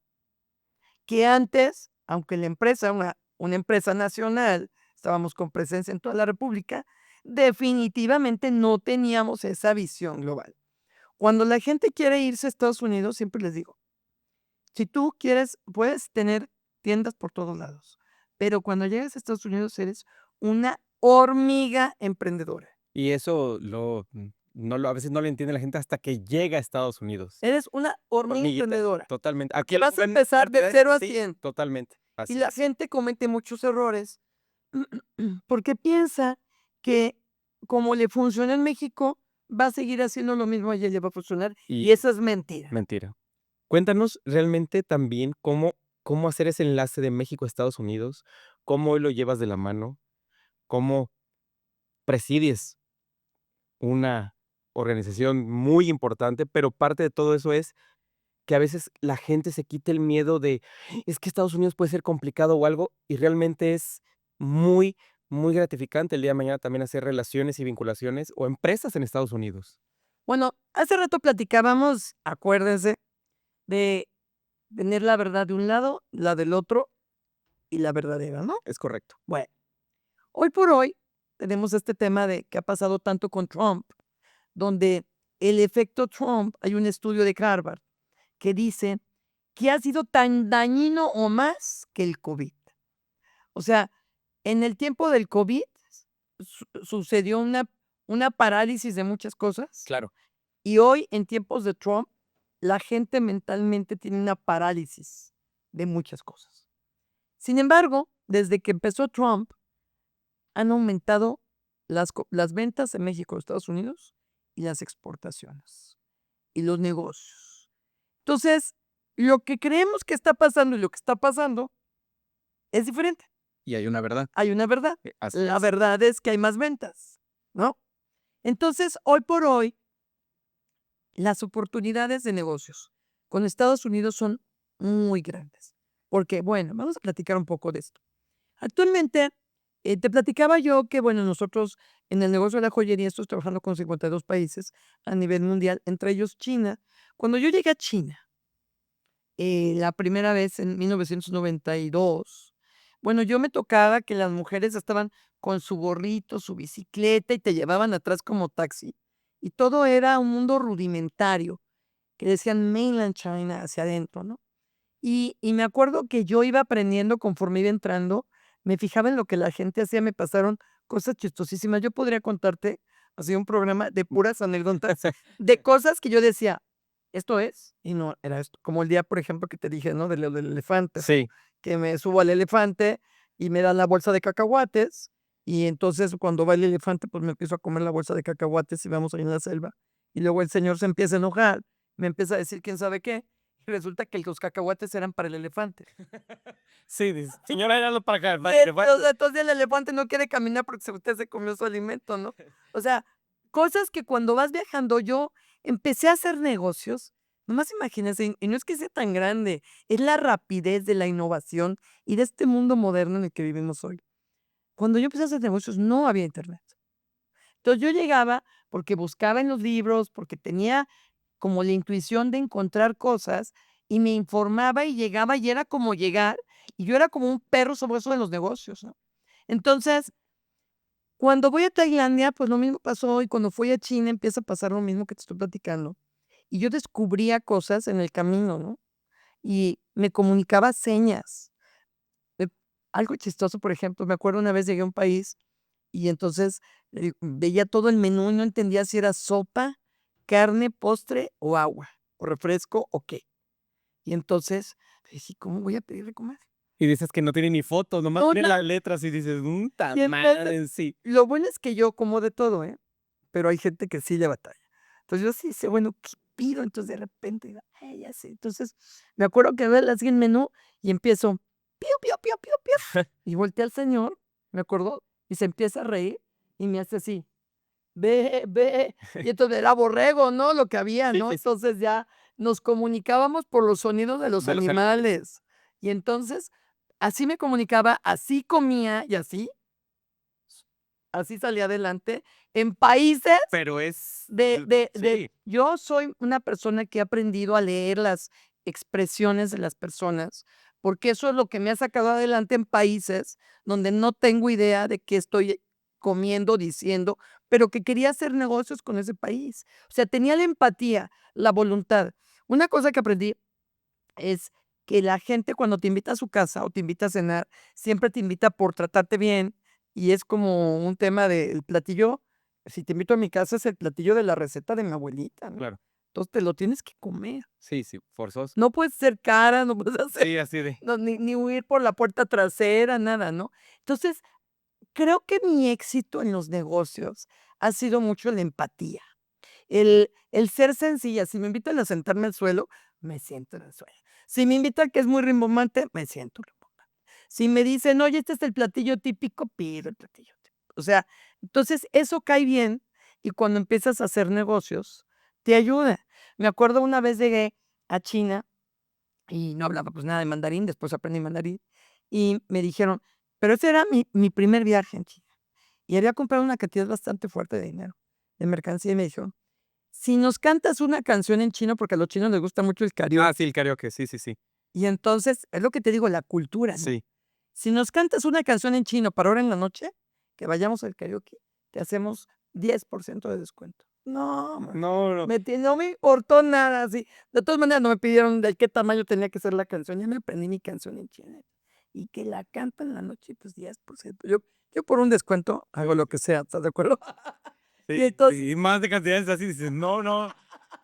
A: que antes, aunque la empresa, una empresa nacional, estábamos con presencia en toda la república, definitivamente no teníamos esa visión global. Cuando la gente quiere irse a Estados Unidos, siempre les digo, si tú quieres, puedes tener tiendas por todos lados, pero cuando llegues a Estados Unidos eres una hormiga emprendedora.
B: Y eso no lo a veces no lo entiende la gente hasta que llega a Estados Unidos.
A: Eres una hormiga
B: Hormiguita,
A: emprendedora.
B: totalmente. Aquí
A: Porque
B: lo
A: vas a
B: ven
A: empezar
B: parte
A: de
B: de
A: 0 a
B: sí,
A: 100
B: totalmente,
A: y
B: así
A: la
B: es.
A: gente comete muchos errores porque piensa que como le funciona en México, va a seguir haciendo lo mismo allá y le va a funcionar, y
B: Y
A: eso es mentira.
B: mentira. Cuéntanos realmente también cómo hacer ese enlace de México a Estados Unidos, cómo hoy lo llevas de la mano, cómo presides una organización muy importante, pero parte de todo eso es que a veces la gente se quite el miedo de: "Es que Estados Unidos puede ser complicado o algo", y realmente es muy, muy gratificante el día de mañana también hacer relaciones y vinculaciones o empresas en Estados Unidos.
A: Bueno, hace rato platicábamos, acuérdese, de tener la verdad de un lado, la del otro y la verdadera, ¿no?
B: Es correcto.
A: Bueno, hoy por hoy tenemos este tema de que ha pasado tanto con Trump, donde el efecto Trump, hay un estudio de Harvard que dice que ha sido tan dañino o más que el COVID. O sea, en el tiempo del COVID sucedió una parálisis de muchas cosas
B: Claro.
A: y hoy en tiempos de Trump la gente mentalmente tiene una parálisis de muchas cosas. Sin embargo, desde que empezó Trump, han aumentado las ventas en México, Estados Unidos y las exportaciones y los negocios. Entonces, lo que creemos que está pasando y lo que está pasando es diferente.
B: Y hay una verdad.
A: Hay una verdad.
B: Así
A: La
B: es.
A: verdad es que hay más ventas, ¿no? Entonces, hoy por hoy, las oportunidades de negocios con Estados Unidos son muy grandes. Porque, bueno, vamos a platicar un poco de esto. Actualmente, te platicaba yo que, bueno, nosotros en el negocio de la joyería estoy trabajando con 52 países a nivel mundial, entre ellos China. Cuando yo llegué a China, la primera vez en 1992, bueno, yo me tocaba que las mujeres estaban con su gorrito, su bicicleta y te llevaban atrás como taxi. Y todo era un mundo rudimentario, que decían Mainland China hacia adentro, ¿no? Y me acuerdo que yo iba aprendiendo conforme iba entrando, me fijaba en lo que la gente hacía, me pasaron cosas chistosísimas. Yo podría contarte así un programa de puras anécdotas, de cosas que yo decía, esto es, y no era esto. Como el día, por ejemplo, que te dije, ¿no? De lo del elefante, ¿no?
B: Sí.
A: Que me subo al elefante y me dan la bolsa de cacahuates. Y entonces cuando va el elefante, pues me empiezo a comer la bolsa de cacahuates y vamos ahí en la selva. Y luego el señor se empieza a enojar, me empieza a decir quién sabe qué. Y resulta que los cacahuates eran para el elefante.
B: Sí, dice, señora, era lo para acá.
A: Entonces el elefante no quiere caminar porque usted se comió su alimento, ¿no? O sea, cosas que cuando vas viajando yo empecé a hacer negocios. Nomás imagínense, y no es que sea tan grande, es la rapidez de la innovación y de este mundo moderno en el que vivimos hoy. Cuando yo empecé a hacer negocios no había internet. Entonces yo llegaba porque buscaba en los libros, porque tenía como la intuición de encontrar cosas y me informaba y llegaba y era como llegar y yo era como un perro sobre eso de los negocios, ¿no? Entonces, cuando voy a Tailandia, pues lo mismo pasó y cuando fui a China empieza a pasar lo mismo que te estoy platicando. Y yo descubría cosas en el camino, ¿no? Y me comunicaba señas. Eh, Algo chistoso, por ejemplo, me acuerdo una vez llegué a un país y entonces veía todo el menú y no entendía si era sopa, carne, postre o agua, o refresco o qué. Y entonces dije, ¿cómo voy a pedir de comer?
B: Y dices que no tiene ni fotos, nomás
A: No,
B: tiene las letras y dices, ta
A: y entonces,
B: madre, sí.
A: lo bueno es que yo como de todo, ¿eh? Pero hay gente que sí le batalla. Entonces yo sí sé, bueno, ¿qué pido? Entonces de repente, ya sé. Entonces me acuerdo que veo así el menú y empiezo, pío, pío, pío, pío, pío. Y volteé al señor, me acuerdo, y se empieza a reír y me hace así, ve, ve. Y entonces era borrego, ¿no? Lo que había,
B: Sí,
A: ¿no?
B: sí, sí.
A: Entonces ya nos comunicábamos por los sonidos de los
B: De los animales.
A: animales. Y entonces así me comunicaba, así comía y así salía adelante en países
B: Pero es,
A: de
B: sí,
A: yo soy una persona que he aprendido a leer las expresiones de las personas, porque eso es lo que me ha sacado adelante en países donde no tengo idea de qué estoy comiendo, diciendo, pero que quería hacer negocios con ese país. O sea, tenía la empatía, la voluntad. Una cosa que aprendí es que la gente cuando te invita a su casa o te invita a cenar, siempre te invita por tratarte bien y es como un tema del platillo. Si te invito a mi casa es el platillo de la receta de mi abuelita, ¿no?
B: claro.
A: Entonces te lo tienes que comer.
B: Sí, sí, forzoso.
A: No puedes ser cara, no puedes hacer,
B: Sí, así de.
A: no, ni huir por la puerta trasera, nada, ¿no? Entonces, creo que mi éxito en los negocios ha sido mucho la empatía. El ser sencilla, si me invitan a sentarme al suelo, me siento en el suelo. Si me invitan que es muy rimbombante, me siento rimbombante. Si me dicen: "Oye, este es el platillo típico", pido el platillo típico. O sea, entonces eso cae bien, y cuando empiezas a hacer negocios, te ayuda. Me acuerdo una vez llegué a China y no hablaba, pues, nada de mandarín, después aprendí mandarín, y me dijeron pero ese era mi primer viaje en China, y había comprado una cantidad bastante fuerte de dinero, de mercancía, y me dijeron: "Si nos cantas una canción en chino", porque a los chinos les gusta mucho el
B: Ah,
A: karaoke.
B: sí, el karaoke, sí, sí, sí.
A: Y entonces, es lo que te digo, la cultura, ¿no?
B: Sí.
A: Si nos cantas una canción en chino para ahora en la noche, que vayamos al karaoke, te hacemos 10% de descuento. No, mano,
B: No, no.
A: no me importó nada, así. De todas maneras, no me pidieron de qué tamaño tenía que ser la canción, ya me aprendí mi canción en chino. Y que la canto en la noche, pues 10%. Yo por un descuento hago lo que sea, ¿estás de acuerdo? Y
B: Sí,
A: entonces
B: sí, y más de cantidades así, dices: "No, no,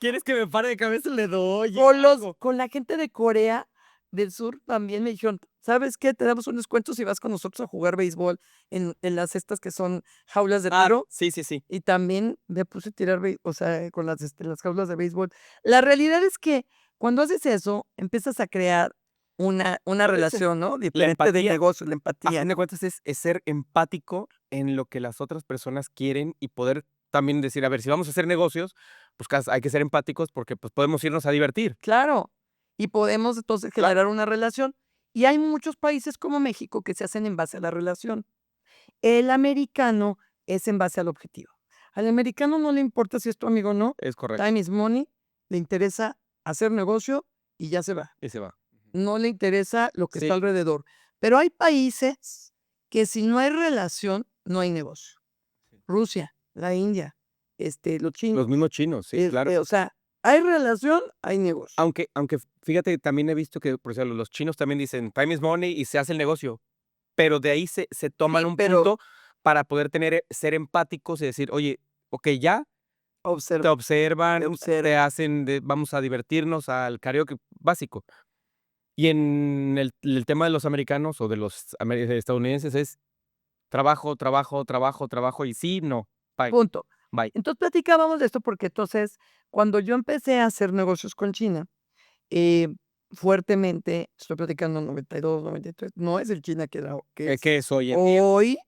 B: ¿quieres que me pare de cabeza? Le doy", algo.
A: con la gente de Corea del Sur también me dijeron: "¿Sabes qué? Te damos un descuento si vas con nosotros a jugar béisbol en las estas que son jaulas de
B: Ah,
A: tiro",
B: sí, sí, sí.
A: y también me puse a tirar o sea, con las jaulas de béisbol. La realidad es que cuando haces eso, empiezas a crear una
B: Puede ser.
A: relación, ¿no?
B: La
A: Diferente de
B: empatía,
A: negocio, la
B: a
A: empatía,
B: fin de
A: ¿no?
B: cuentas, es ser empático en lo que las otras personas quieren y poder también decir: "A ver, si vamos a hacer negocios, pues hay que ser empáticos porque, pues, podemos irnos a divertir".
A: Claro, y podemos entonces
B: Claro.
A: generar una relación. Y hay muchos países como México que se hacen en base a la relación. El americano es en base al objetivo. Al americano no le importa si es tu amigo o no,
B: Es correcto.
A: time is money, le interesa hacer negocio y ya se va.
B: Y se va. Ujú.
A: No le interesa lo que está
B: Sí,
A: alrededor. Pero hay países que si no hay relación, no hay negocio.
B: sí.
A: Rusia, la India, los
B: Los
A: chinos,
B: mismos chinos, sí, claro.
A: o sea, hay relación, hay negocio.
B: Aunque fíjate, también he visto que, por ejemplo, los chinos también dicen: "Time is money", y se hace el negocio, pero de ahí se toman
A: Sí,
B: un
A: pero
B: punto para poder tener, ser empáticos y decir: "Oye, okey, ya", te
A: observa,
B: observan, te
A: observa.
B: hacen de vamos a divertirnos al karaoke básico. Y en el tema de los americanos o de los estadounidenses es trabajo, trabajo, trabajo, trabajo y sí, no, bye,
A: Punto.
B: bye.
A: Entonces platicábamos de esto porque entonces, cuando yo empecé a hacer negocios con China, eh, fuertemente, estoy platicando 92, 93, no es el China que es
B: ¿Qué es hoy en día?
A: hoy.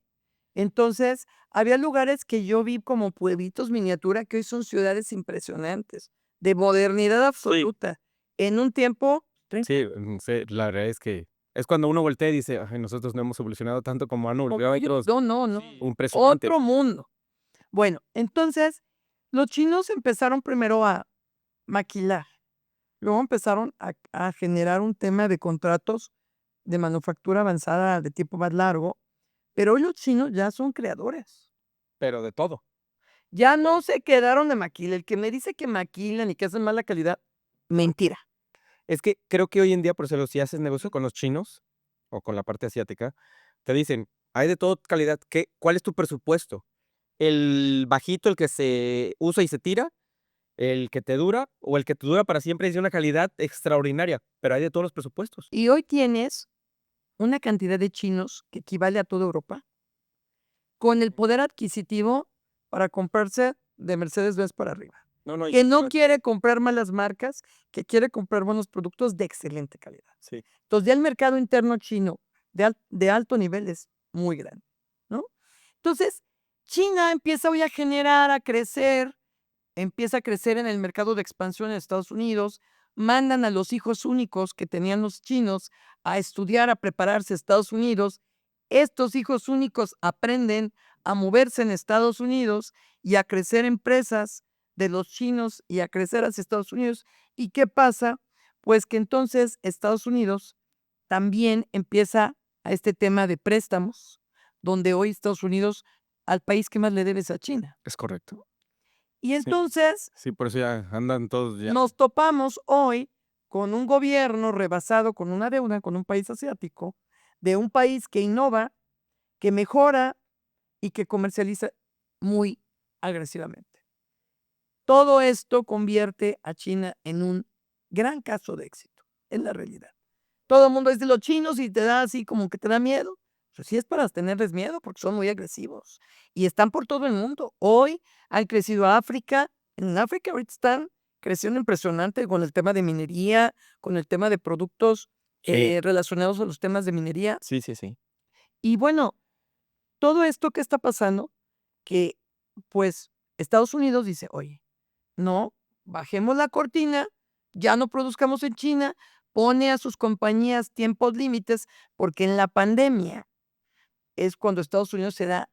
A: Entonces, había lugares que yo vi como pueblitos miniatura que hoy son ciudades impresionantes, de modernidad
B: Sí.
A: absoluta, en un tiempo,
B: Sí, sí, la verdad es que es cuando uno voltea y dice: "Ay, nosotros no hemos evolucionado tanto como han evolucionado otros".
A: no, no, no,
B: Sí. Impresionante.
A: otro mundo. Bueno, entonces, los chinos empezaron primero a maquilar, luego empezaron a generar un tema de contratos de manufactura avanzada de tiempo más largo, pero hoy los chinos ya son creadores.
B: Pero de todo.
A: Ya no se quedaron de maquila. El que me dice que maquilan y que hacen mala calidad, mentira.
B: Es que creo que hoy en día, por ejemplo, si haces negocio con los chinos o con la parte asiática, te dicen: "Hay de todo calidad, ¿cuál es tu presupuesto? ¿El bajito, el que se usa y se tira? ¿El que te dura? ¿O el que te dura para siempre y es de una calidad extraordinaria?". Pero hay de todos los presupuestos.
A: Y hoy tienes una cantidad de chinos que equivale a toda Europa, con el poder adquisitivo para comprarse de Mercedes-Benz para arriba,
B: No, no,
A: que no quiere comprar malas marcas, que quiere comprar buenos productos de excelente calidad.
B: sí.
A: Entonces, ya el mercado interno chino de alto nivel es muy grande, ¿no? Entonces, China empieza hoy a generar, a crecer, empieza a crecer en el mercado de expansión en Estados Unidos, mandan a los hijos únicos que tenían los chinos a estudiar, a prepararse a Estados Unidos. Estos hijos únicos aprenden a moverse en Estados Unidos y a crecer empresas de los chinos y a crecer hacia Estados Unidos. ¿Y qué pasa? Pues que entonces Estados Unidos también empieza a este tema de préstamos, donde hoy Estados Unidos al país que más le debe es a China.
B: Es correcto.
A: Y
B: Sí.
A: entonces
B: Sí, por eso ya andan todos ya.
A: nos topamos hoy con un gobierno rebasado con una deuda con un país asiático, de un país que innova, que mejora y que comercializa muy agresivamente. Todo esto convierte a China en un gran caso de éxito, es la realidad. Todo el mundo dice los chinos y te da así como que te da miedo. Pues sí es para tenerles miedo porque son muy agresivos y están por todo el mundo. Hoy han crecido a África. En África ahorita están creciendo impresionante con el tema de minería, con el tema de productos
B: Sí.
A: relacionados a los temas de minería.
B: Sí, sí, sí.
A: Y bueno, todo esto que está pasando, que pues Estados Unidos dice, oye, no, bajemos la cortina, ya no produzcamos en China, pone a sus compañías tiempos límites, porque en la pandemia es cuando Estados Unidos se da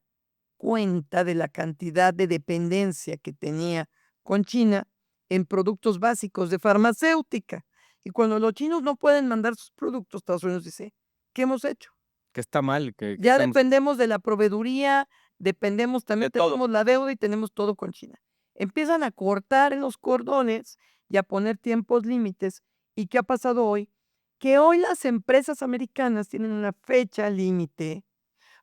A: cuenta de la cantidad de dependencia que tenía con China en productos básicos de farmacéutica. Y cuando los chinos no pueden mandar sus productos, Estados Unidos dice, ¿qué hemos hecho?
B: Que está mal, que
A: Ya
B: estamos
A: dependemos de la proveeduría, dependemos también
B: de todo.
A: tenemos la deuda y tenemos todo con China. Empiezan a cortar en los cordones y a poner tiempos límites. ¿Y qué ha pasado hoy? Que hoy las empresas americanas tienen una fecha límite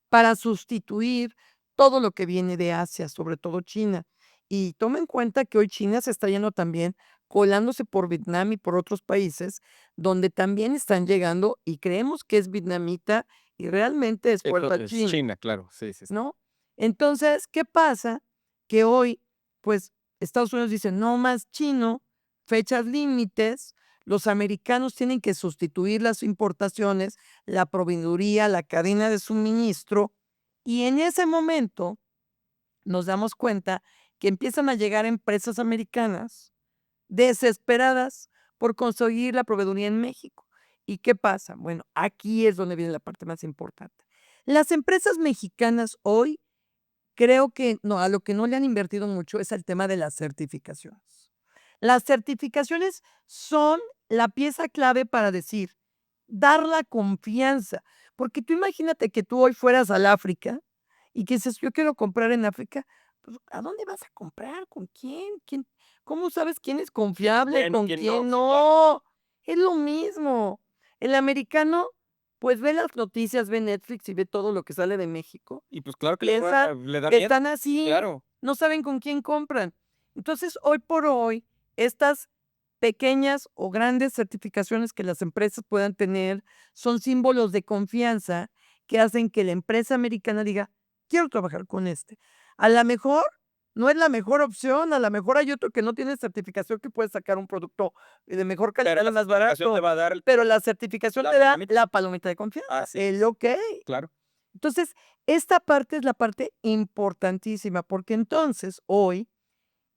A: para sustituir todo lo que viene de Asia, sobre todo China. Y toma en cuenta que hoy China se está yendo también colándose por Vietnam y por otros países donde también están llegando y creemos que es vietnamita y realmente es
B: Eso
A: puerta
B: es
A: china,
B: China, claro. Sí, sí, sí.
A: ¿no? Entonces, ¿qué pasa? Que hoy, pues, Estados Unidos dice, no más chino, fechas límites, los americanos tienen que sustituir las importaciones, la proveeduría, la cadena de suministro, y en ese momento nos damos cuenta que empiezan a llegar empresas americanas desesperadas por conseguir la proveeduría en México. ¿Y qué pasa? Bueno, aquí es donde viene la parte más importante. Las empresas mexicanas hoy creo que no, a lo que no le han invertido mucho es el tema de las certificaciones. Las certificaciones son la pieza clave para decir, dar la confianza, porque tú imagínate que tú hoy fueras al África y que dices: "Yo quiero comprar en África", pues, ¿a dónde vas a comprar? ¿Con quién? ¿Cómo sabes quién es confiable,
B: Bueno,
A: con
B: ¿quién no?
A: quién
B: Sí, claro.
A: no? Es lo mismo. El americano, pues, ve las noticias, ve Netflix y ve todo lo que sale de México
B: Y pues claro que
A: piensa
B: le da
A: que
B: miedo.
A: están así,
B: Claro.
A: no saben con quién compran. Entonces, hoy por hoy, estas pequeñas o grandes certificaciones que las empresas puedan tener son símbolos de confianza que hacen que la empresa americana diga, quiero trabajar con este. A lo mejor no es la mejor opción, a lo mejor hay otro que no tiene certificación que puede sacar un producto de mejor calidad,
B: Pero la
A: más
B: certificación te
A: barato,
B: va a dar
A: pero la certificación
B: la
A: te da
B: palomita.
A: la palomita de confianza,
B: Así
A: el okey.
B: claro.
A: Entonces, esta parte es la parte importantísima, porque entonces hoy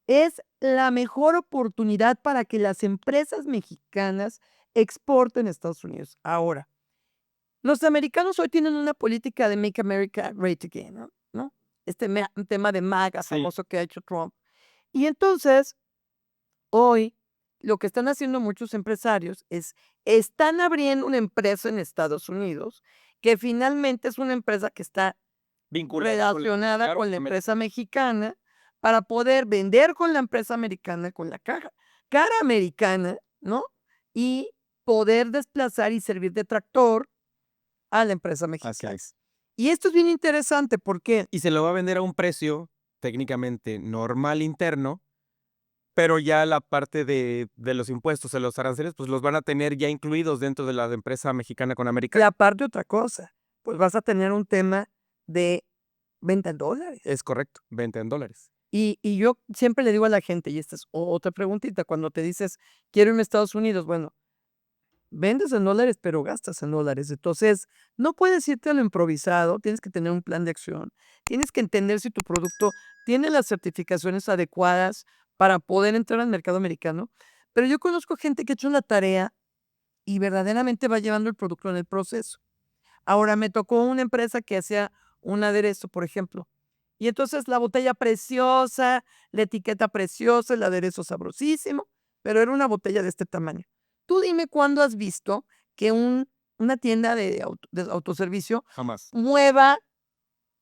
A: es la mejor oportunidad para que las empresas mexicanas exporten a Estados Unidos. Ahora, los americanos hoy tienen una política de Make America Great Again, ¿no? Un tema de MAGA
B: Sí.
A: famoso que ha hecho Trump. Y entonces, hoy, lo que están haciendo muchos empresarios están abriendo una empresa en Estados Unidos, que finalmente es una empresa que está
B: Vinculada con
A: relacionada
B: claro,
A: con la
B: me
A: empresa mexicana, para poder vender con la empresa americana, con la cara americana, ¿no? Y poder desplazar y servir de tractor a la empresa
B: así
A: mexicana.
B: es.
A: Y esto es bien interesante, porque
B: Y se lo va a vender a un precio técnicamente normal interno, pero ya la parte de los impuestos, de los aranceles, pues los van a tener ya incluidos dentro de la empresa mexicana con
A: y
B: americana.
A: aparte otra cosa, pues vas a tener un tema de venta en dólares.
B: Es correcto, venta en dólares.
A: Y yo siempre le digo a la gente, y esta es otra preguntita, cuando te dices: "Quiero irme a Estados Unidos", bueno, vendes en dólares, pero gastas en dólares. Entonces, no puedes irte a lo improvisado, tienes que tener un plan de acción, tienes que entender si tu producto tiene las certificaciones adecuadas para poder entrar al mercado americano. Pero yo conozco gente que ha hecho la tarea y verdaderamente va llevando el producto en el proceso. Ahora, me tocó una empresa que hacía un aderezo, por ejemplo, y entonces la botella preciosa, la etiqueta preciosa, el aderezo sabrosísimo, pero era una botella de este tamaño. Tú dime cuándo has visto que una tienda de autoservicio
B: Jamás.
A: mueva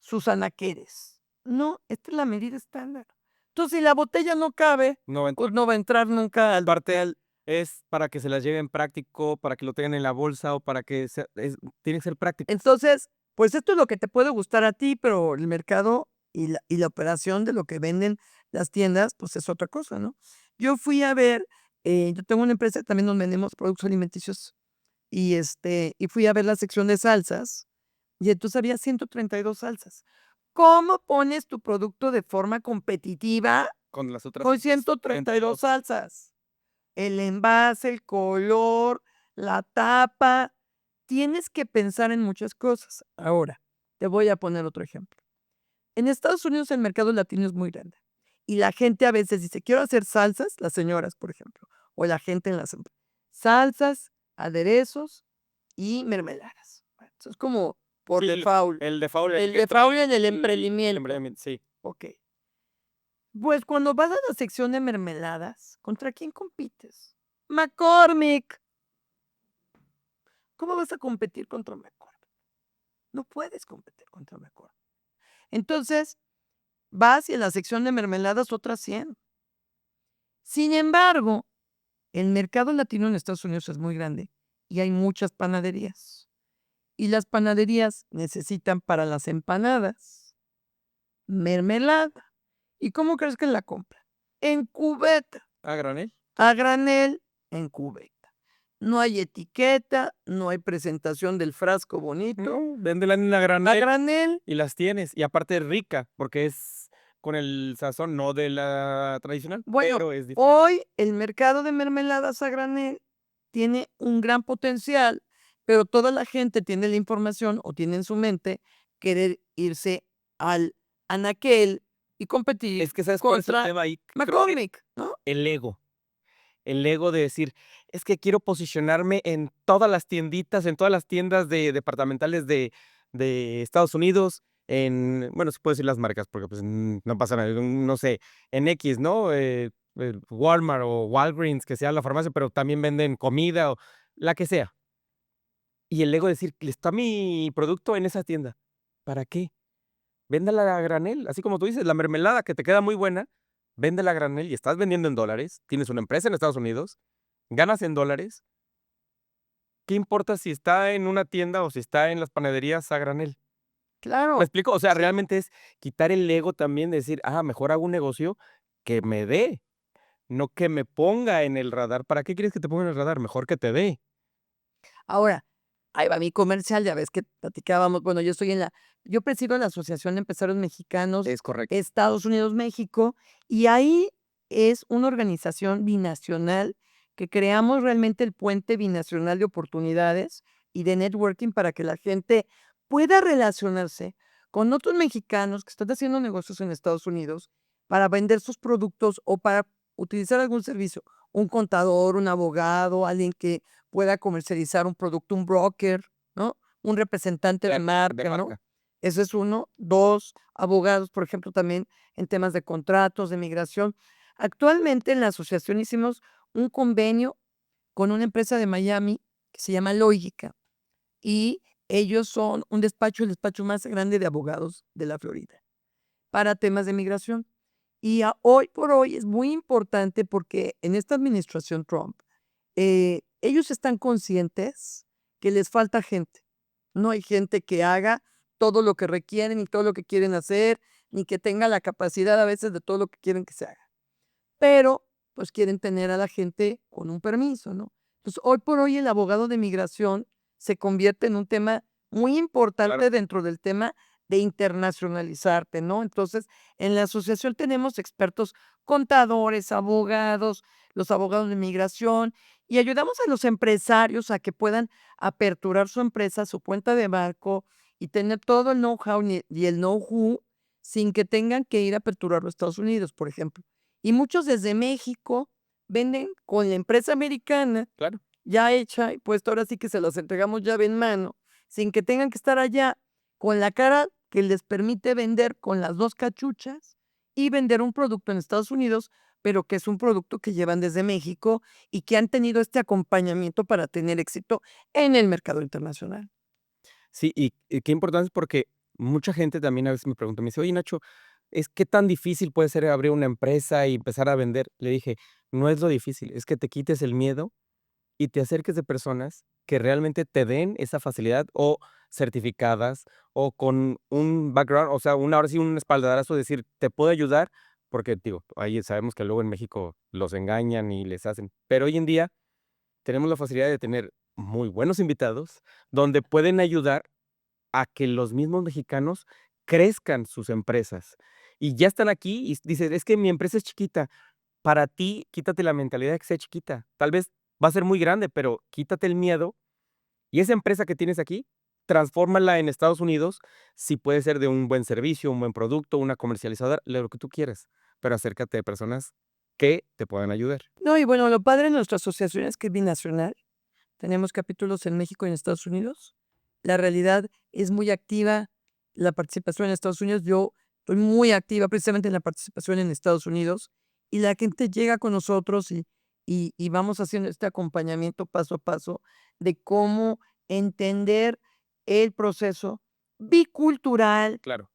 A: sus anaqueres. No, esta es la medida estándar. Entonces, si la botella no cabe,
B: No va a
A: pues
B: entrar.
A: no va a entrar nunca
B: Parte es para que se las lleven práctico, para que lo tengan en la bolsa o para que tiene que ser práctico.
A: Entonces, pues esto es lo que te puede gustar a ti, pero el mercado y la operación de lo que venden las tiendas, pues es otra cosa, ¿no? Yo fui a ver, yo tengo una empresa también donde vendemos productos alimenticios y fui a ver la sección de salsas y entonces había 132 salsas. ¿Cómo pones tu producto de forma competitiva
B: Con las otras
A: con 132 salsas? El envase, el color, la tapa. Tienes que pensar en muchas cosas. Ahora, te voy a poner otro ejemplo. En Estados Unidos el mercado latino es muy grande y la gente a veces dice, quiero hacer salsas, las señoras, por ejemplo, o la gente en las salsas, aderezos y mermeladas. Bueno, eso es como por
B: Sí,
A: default.
B: el default,
A: El
B: que
A: default en el
B: el
A: emprendimiento.
B: sí.
A: Ok. Pues cuando vas a la sección de mermeladas, ¿contra quién compites? McCormick. ¿Cómo vas a competir contra McCormick? No puedes competir contra McCormick. Entonces, vas y en la sección de mermeladas otras 100. Sin embargo, el mercado latino en Estados Unidos es muy grande y hay muchas panaderías. Y las panaderías necesitan para las empanadas mermelada. ¿Y cómo crees que la compran? En cubeta,
B: ¿A granel?
A: a granel, en cubeta. No hay etiqueta, no hay presentación del frasco bonito.
B: No, véndela en a
A: A
B: granel
A: granel,
B: y las tienes. Y aparte es rica, porque es con el sazón, no de la tradicional,
A: bueno,
B: pero es diferente.
A: hoy el mercado de mermeladas a granel tiene un gran potencial, pero toda la gente tiene la información o tiene en su mente querer irse al anaquel y competir
B: Es que, ¿sabes cuál es el
A: contra
B: tema ahí? Creo que
A: McCormick, ¿no?
B: el ego. El ego de decir, es que quiero posicionarme en todas las tienditas, en todas las tiendas departamentales de Estados Unidos, bueno, se puede decir las marcas porque pues no pasa nada, no sé, en X, ¿no? Walmart o Walgreens, que sea la farmacia, pero también venden comida o la que sea. Y el ego de decir, está mi producto en esa tienda. ¿Para qué? Véndala a granel, así como tú dices, la mermelada que te queda muy buena, véndela a granel y estás vendiendo en dólares, tienes una empresa en Estados Unidos, ganas en dólares, ¿qué importa si está en una tienda o si está en las panaderías a granel? ¿Me
A: Claro,
B: explico? O sea, realmente es quitar el ego también de decir, mejor hago un negocio que me dé. no que me ponga en el radar. ¿Para qué quieres que te ponga en el radar? Mejor que te dé.
A: Ahora, ahí va mi comercial, ya ves que platicábamos, bueno, yo presido la Asociación de Empresarios Mexicanos,
B: Es correcto.
A: Estados Unidos, México, y ahí es una organización binacional que creamos realmente el puente binacional de oportunidades y de networking para que la gente pueda relacionarse con otros mexicanos que están haciendo negocios en Estados Unidos para vender sus productos o para utilizar algún servicio, un contador, un abogado, alguien que pueda comercializar un producto, un broker, ¿no? Un representante de
B: Claro, de
A: marca, ¿no?
B: marca.
A: Ese es uno. 2, abogados, por ejemplo, también en temas de contratos, de migración. Actualmente en la asociación hicimos un convenio con una empresa de Miami que se llama Lógica y ellos son el despacho más grande de abogados de la Florida para temas de migración. Y hoy por hoy es muy importante porque en esta administración Trump, ellos están conscientes que les falta gente. No hay gente que haga todo lo que requieren, ni todo lo que quieren hacer, ni que tenga la capacidad a veces de todo lo que quieren que se haga. Pero, pues quieren tener a la gente con un permiso, ¿no? Entonces, hoy por hoy el abogado de migración se convierte en un tema muy importante
B: Claro.
A: dentro del tema de internacionalizarte, ¿no? Entonces, en la asociación tenemos expertos contadores, abogados, los abogados de migración, y ayudamos a los empresarios a que puedan aperturar su empresa, su cuenta de banco y tener todo el know-how y el know-who sin que tengan que ir a aperturarlo a Estados Unidos, por ejemplo. Y muchos desde México venden con la empresa americana
B: Claro.
A: ya hecha, y pues ahora sí que se las entregamos llave en mano, sin que tengan que estar allá con la cara que les permite vender con las 2 cachuchas y vender un producto en Estados Unidos, pero que es un producto que llevan desde México y que han tenido este acompañamiento para tener éxito en el mercado internacional.
B: Sí, y qué importante es porque mucha gente también a veces me pregunta, me dice: "Oye, Nacho, ¿qué tan difícil puede ser abrir una empresa y empezar a vender?". Le dije: "No es lo difícil, es que te quites el miedo y te acerques de personas que realmente te den esa facilidad, o certificadas, o con un background, o sea, ahora sí, un espaldarazo, decir: "Te puedo ayudar", porque, digo, ahí sabemos que luego en México los engañan y les hacen. Pero hoy en día tenemos la facilidad de tener muy buenos invitados, donde pueden ayudar a que los mismos mexicanos crezcan sus empresas. Y ya están aquí y dicen: "Es que mi empresa es chiquita". Para ti, quítate la mentalidad de que sea chiquita. Tal vez va a ser muy grande, pero quítate el miedo, y esa empresa que tienes aquí, transfórmala en Estados Unidos, si puede ser de un buen servicio, un buen producto, una comercializadora, lo que tú quieras, pero acércate de personas que te puedan ayudar.
A: No, y bueno, lo padre de nuestra asociación es que es binacional. Tenemos capítulos en México y en Estados Unidos. La realidad es muy activa la participación en Estados Unidos. Yo estoy muy activa precisamente en la participación en Estados Unidos y la gente llega con nosotros y vamos haciendo este acompañamiento paso a paso de cómo entender el proceso bicultural
B: Claro.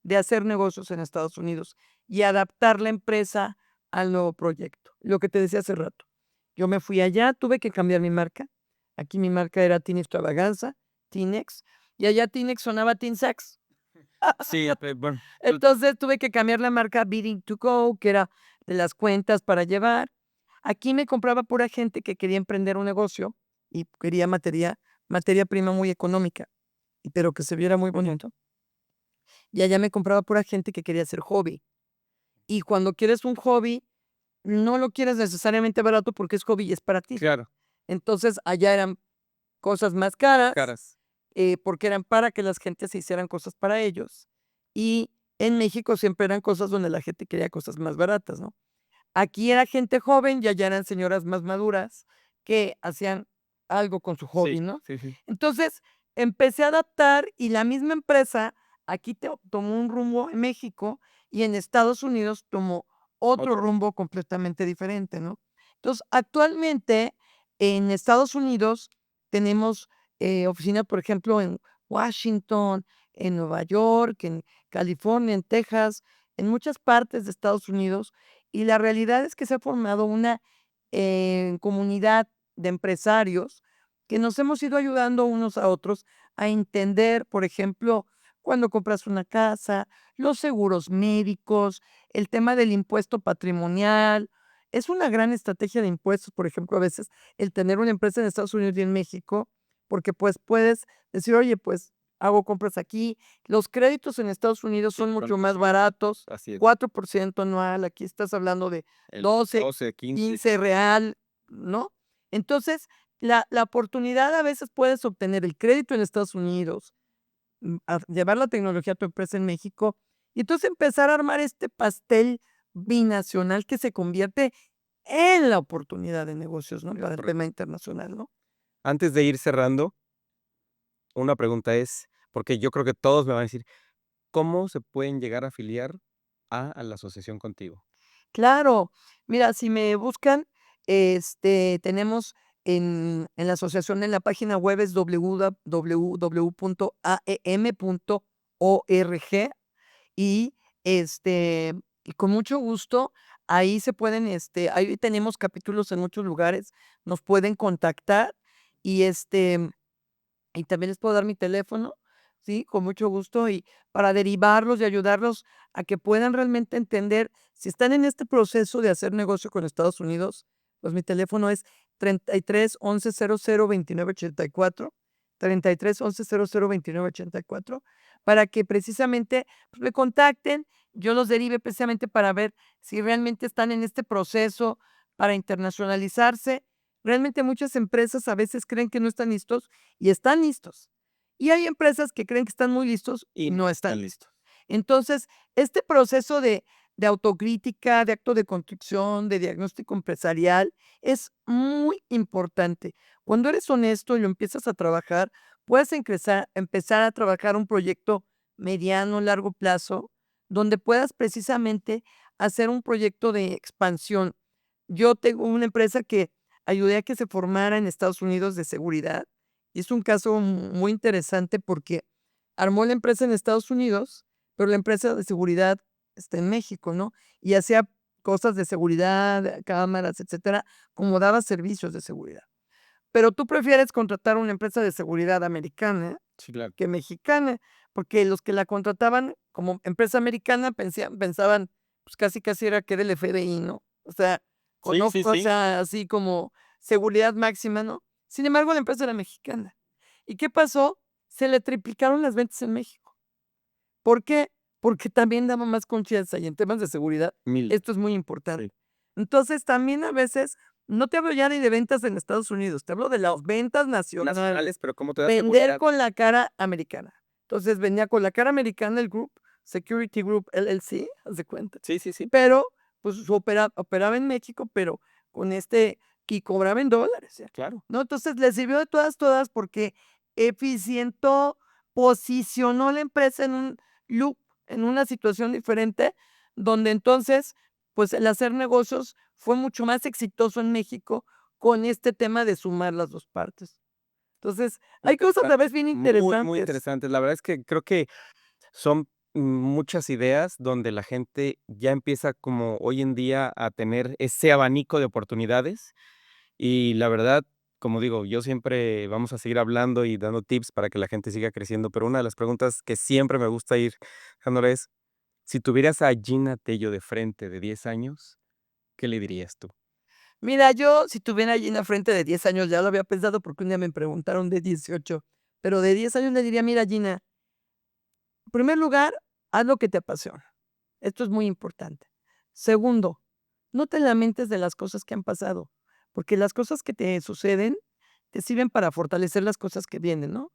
A: de hacer negocios en Estados Unidos y adaptar la empresa al nuevo proyecto. Lo que te decía hace rato. Yo me fui allá, tuve que cambiar mi marca. Aquí mi marca era Teen Extravaganza, Teenex, y allá Teenex sonaba Teen Sax.
B: Sí, bueno,
A: Entonces tuve que cambiar la marca Bidding to Go, que era de las cuentas para llevar. Aquí me compraba pura gente que quería emprender un negocio y quería materia prima muy económica, pero que se viera muy bonito. Y allá me compraba pura gente que quería hacer hobby. Y cuando quieres un hobby, no lo quieres necesariamente barato porque es hobby y es para ti.
B: claro,
A: Entonces, allá eran cosas más caras,
B: caras.
A: porque eran para que las gentes se hicieran cosas para ellos. Y en México siempre eran cosas donde la gente quería cosas más baratas, ¿no? Aquí era gente joven y allá eran señoras más maduras que hacían algo con su
B: Sí,
A: hobby, ¿no?
B: sí, sí.
A: Entonces, empecé a adaptar y la misma empresa aquí tomó un rumbo en México y en Estados Unidos tomó otro
B: Otro.
A: rumbo completamente diferente, ¿no? Entonces, actualmente en Estados Unidos tenemos oficinas, por ejemplo, en Washington, en Nueva York, en California, en Texas, en muchas partes de Estados Unidos, y la realidad es que se ha formado una comunidad de empresarios que nos hemos ido ayudando unos a otros a entender, por ejemplo, cuando compras una casa, los seguros médicos, el tema del impuesto patrimonial, es una gran estrategia de impuestos, por ejemplo, a veces el tener una empresa en Estados Unidos y en México, porque pues puedes decir, oye, pues hago compras aquí. Los créditos en Estados Unidos
B: Sí,
A: son
B: son
A: mucho más
B: mucho.
A: baratos,
B: Así es.
A: 4% anual, aquí estás hablando de
B: El
A: 12,
B: 12, 15.
A: 15 real, ¿no? Entonces, la oportunidad a veces puedes obtener el crédito en Estados Unidos, a llevar la tecnología a tu empresa en México, y entonces empezar a armar este pastel binacional que se convierte en la oportunidad de negocios, ¿no?
B: Es
A: Para el
B: correcto.
A: tema internacional, ¿no?
B: Antes de ir cerrando, una pregunta es, porque yo creo que todos me van a decir, ¿cómo se pueden llegar a afiliar a la asociación contigo?
A: Claro, mira, si me buscan, tenemos en la asociación, en la página web es www.aem.org y, y con mucho gusto, ahí se pueden, ahí tenemos capítulos en muchos lugares, nos pueden contactar y, y también les puedo dar mi teléfono, ¿sí? Con mucho gusto y para derivarlos y ayudarlos a que puedan realmente entender si están en este proceso de hacer negocio con Estados Unidos, pues mi teléfono es 33 11 00 29 84, 33 11 00 29 84, para que precisamente pues, me contacten, yo los derive precisamente para ver si realmente están en este proceso para internacionalizarse. Realmente muchas empresas a veces creen que no están listos y están listos. Y hay empresas que creen que están muy listos y
B: Y
A: no
B: están
A: están
B: listos.
A: listos. Entonces, este proceso de autocrítica, de acto de contrición, de diagnóstico empresarial, es muy importante. Cuando eres honesto y lo empiezas a trabajar, puedes empezar a trabajar un proyecto mediano, largo plazo, donde puedas precisamente hacer un proyecto de expansión. Yo tengo una empresa que ayudé a que se formara en Estados Unidos de seguridad. Y es un caso muy interesante porque armó la empresa en Estados Unidos, pero la empresa de seguridad está en México, ¿no? Y hacía cosas de seguridad, cámaras, etcétera, como daba servicios de seguridad. Pero tú prefieres contratar una empresa de seguridad americana
B: Sí, claro.
A: que mexicana, porque los que la contrataban como empresa americana pensaban, pues casi casi era que era el FBI, ¿no? O sea,
B: Sí, sí,
A: o
B: sí.
A: sea, así como seguridad máxima, ¿no? Sin embargo, la empresa era mexicana. ¿Y qué pasó? Se le triplicaron las ventas en México. ¿Por qué? Porque también daba más confianza y en temas de seguridad,
B: 1000.
A: esto es muy importante. Entonces, también a veces, no te hablo ya ni de ventas en Estados Unidos, te hablo de las ventas nacionales.
B: Nacionales, pero ¿cómo te da
A: Vender
B: seguridad?
A: con la cara americana. Entonces, venía con la cara americana el Group, Security Group LLC, haz de cuenta.
B: Sí, sí, sí.
A: Pero, pues, operaba en México, pero con y cobraba en dólares,
B: Claro.
A: ¿no? Entonces, le sirvió de todas porque eficientó, posicionó la empresa en un loop, en una situación diferente, donde entonces, pues, el hacer negocios fue mucho más exitoso en México con este tema de sumar las 2 partes. Entonces, hay cosas a veces bien
B: Muy, muy
A: interesantes.
B: interesantes. La verdad es que creo que son muchas ideas donde la gente ya empieza como hoy en día a tener ese abanico de oportunidades. Y la verdad, como digo, yo siempre vamos a seguir hablando y dando tips para que la gente siga creciendo, pero una de las preguntas que siempre me gusta ir, Sandra, es, si tuvieras a Gina Tello de frente de 10 años, ¿qué le dirías tú?
A: Mira, yo si tuviera allí una frente de 10 años, ya lo había pensado porque un día me preguntaron de 18, pero de 10 años le diría: "Mira, Gina, en primer lugar, haz lo que te apasiona. Esto es muy importante. Segundo, no te lamentes de las cosas que han pasado, porque las cosas que te suceden te sirven para fortalecer las cosas que vienen, ¿no?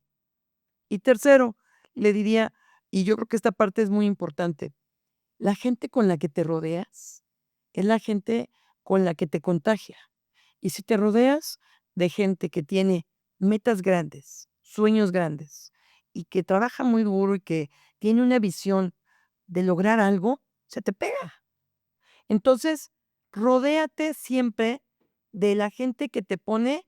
A: Y tercero, le diría, y yo creo que esta parte es muy importante, la gente con la que te rodeas es la gente con la que te contagia. Y si te rodeas de gente que tiene metas grandes, sueños grandes y que trabaja muy duro y que tiene una visión de lograr algo, se te pega. Entonces, rodéate siempre de la gente que te pone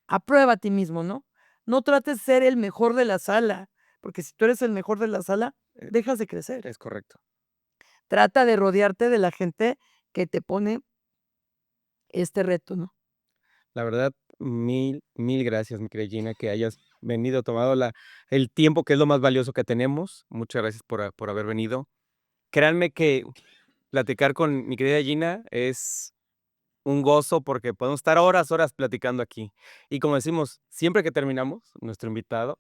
A: a prueba a ti mismo, ¿no? No trates de ser el mejor de la sala, porque si tú eres el mejor de la sala,
B: Eh,
A: dejas de crecer.
B: es correcto.
A: Trata de rodearte de la gente que te pone este reto, ¿no?
B: La verdad, mil, mil gracias, mi querida Gina, que hayas venido, tomado el tiempo, que es lo más valioso que tenemos. Muchas gracias por haber venido. Créanme que platicar con mi querida Gina es un gozo porque podemos estar horas platicando aquí. Y como decimos, siempre que terminamos, nuestro invitado,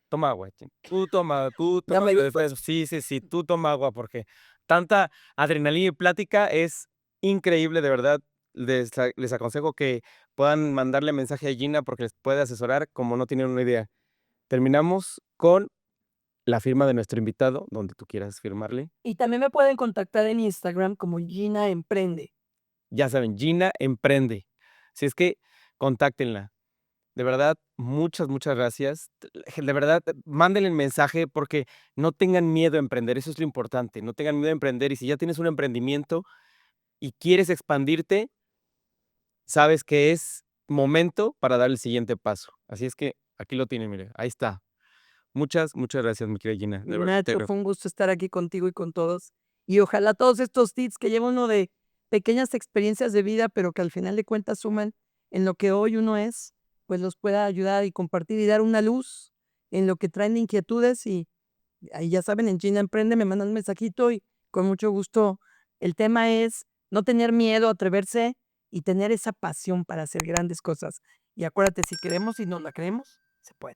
B: toma agua, tú toma,
A: Dame
B: después, sí, tú toma agua porque tanta adrenalina y plática es increíble, de verdad. Les aconsejo que puedan mandarle mensaje a Gina porque les puede asesorar como no tienen una idea. Terminamos con la firma de nuestro invitado, donde tú quieras firmarle.
A: Y también me pueden contactar en Instagram como Gina Emprende.
B: Ya saben, Gina Emprende. Si es que contáctenla. De verdad, muchas gracias. De verdad, mándenle el mensaje porque no tengan miedo a emprender, eso es lo importante, no tengan miedo a emprender y si ya tienes un emprendimiento y quieres expandirte, sabes que es momento para dar el siguiente paso. Así es que aquí lo tienen, mire, ahí está. Muchas gracias, mi querida Gina. De verdad,
A: Nacho, fue un gusto estar aquí contigo y con todos. Y ojalá todos estos tips que lleva uno de pequeñas experiencias de vida, pero que al final de cuentas suman en lo que hoy uno es, pues los pueda ayudar y compartir y dar una luz en lo que traen de inquietudes. Y ahí ya saben, en China Emprende me mandan un mensajito y con mucho gusto. El tema es no tener miedo, atreverse y tener esa pasión para hacer grandes cosas. Y acuérdate, si queremos y no la creemos, se puede.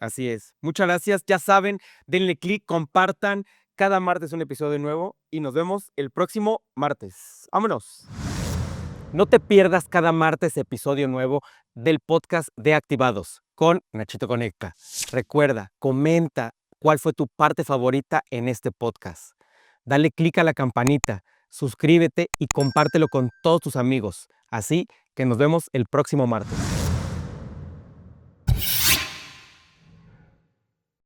B: así es. Muchas gracias. Ya saben, denle clic, compartan. Cada martes un episodio nuevo y nos vemos el próximo martes. ¡Vámonos! No te pierdas cada martes episodio nuevo del podcast de Activados con Nachito Conecta. Recuerda, comenta cuál fue tu parte favorita en este podcast. Dale clic a la campanita, suscríbete y compártelo con todos tus amigos. Así que nos vemos el próximo martes.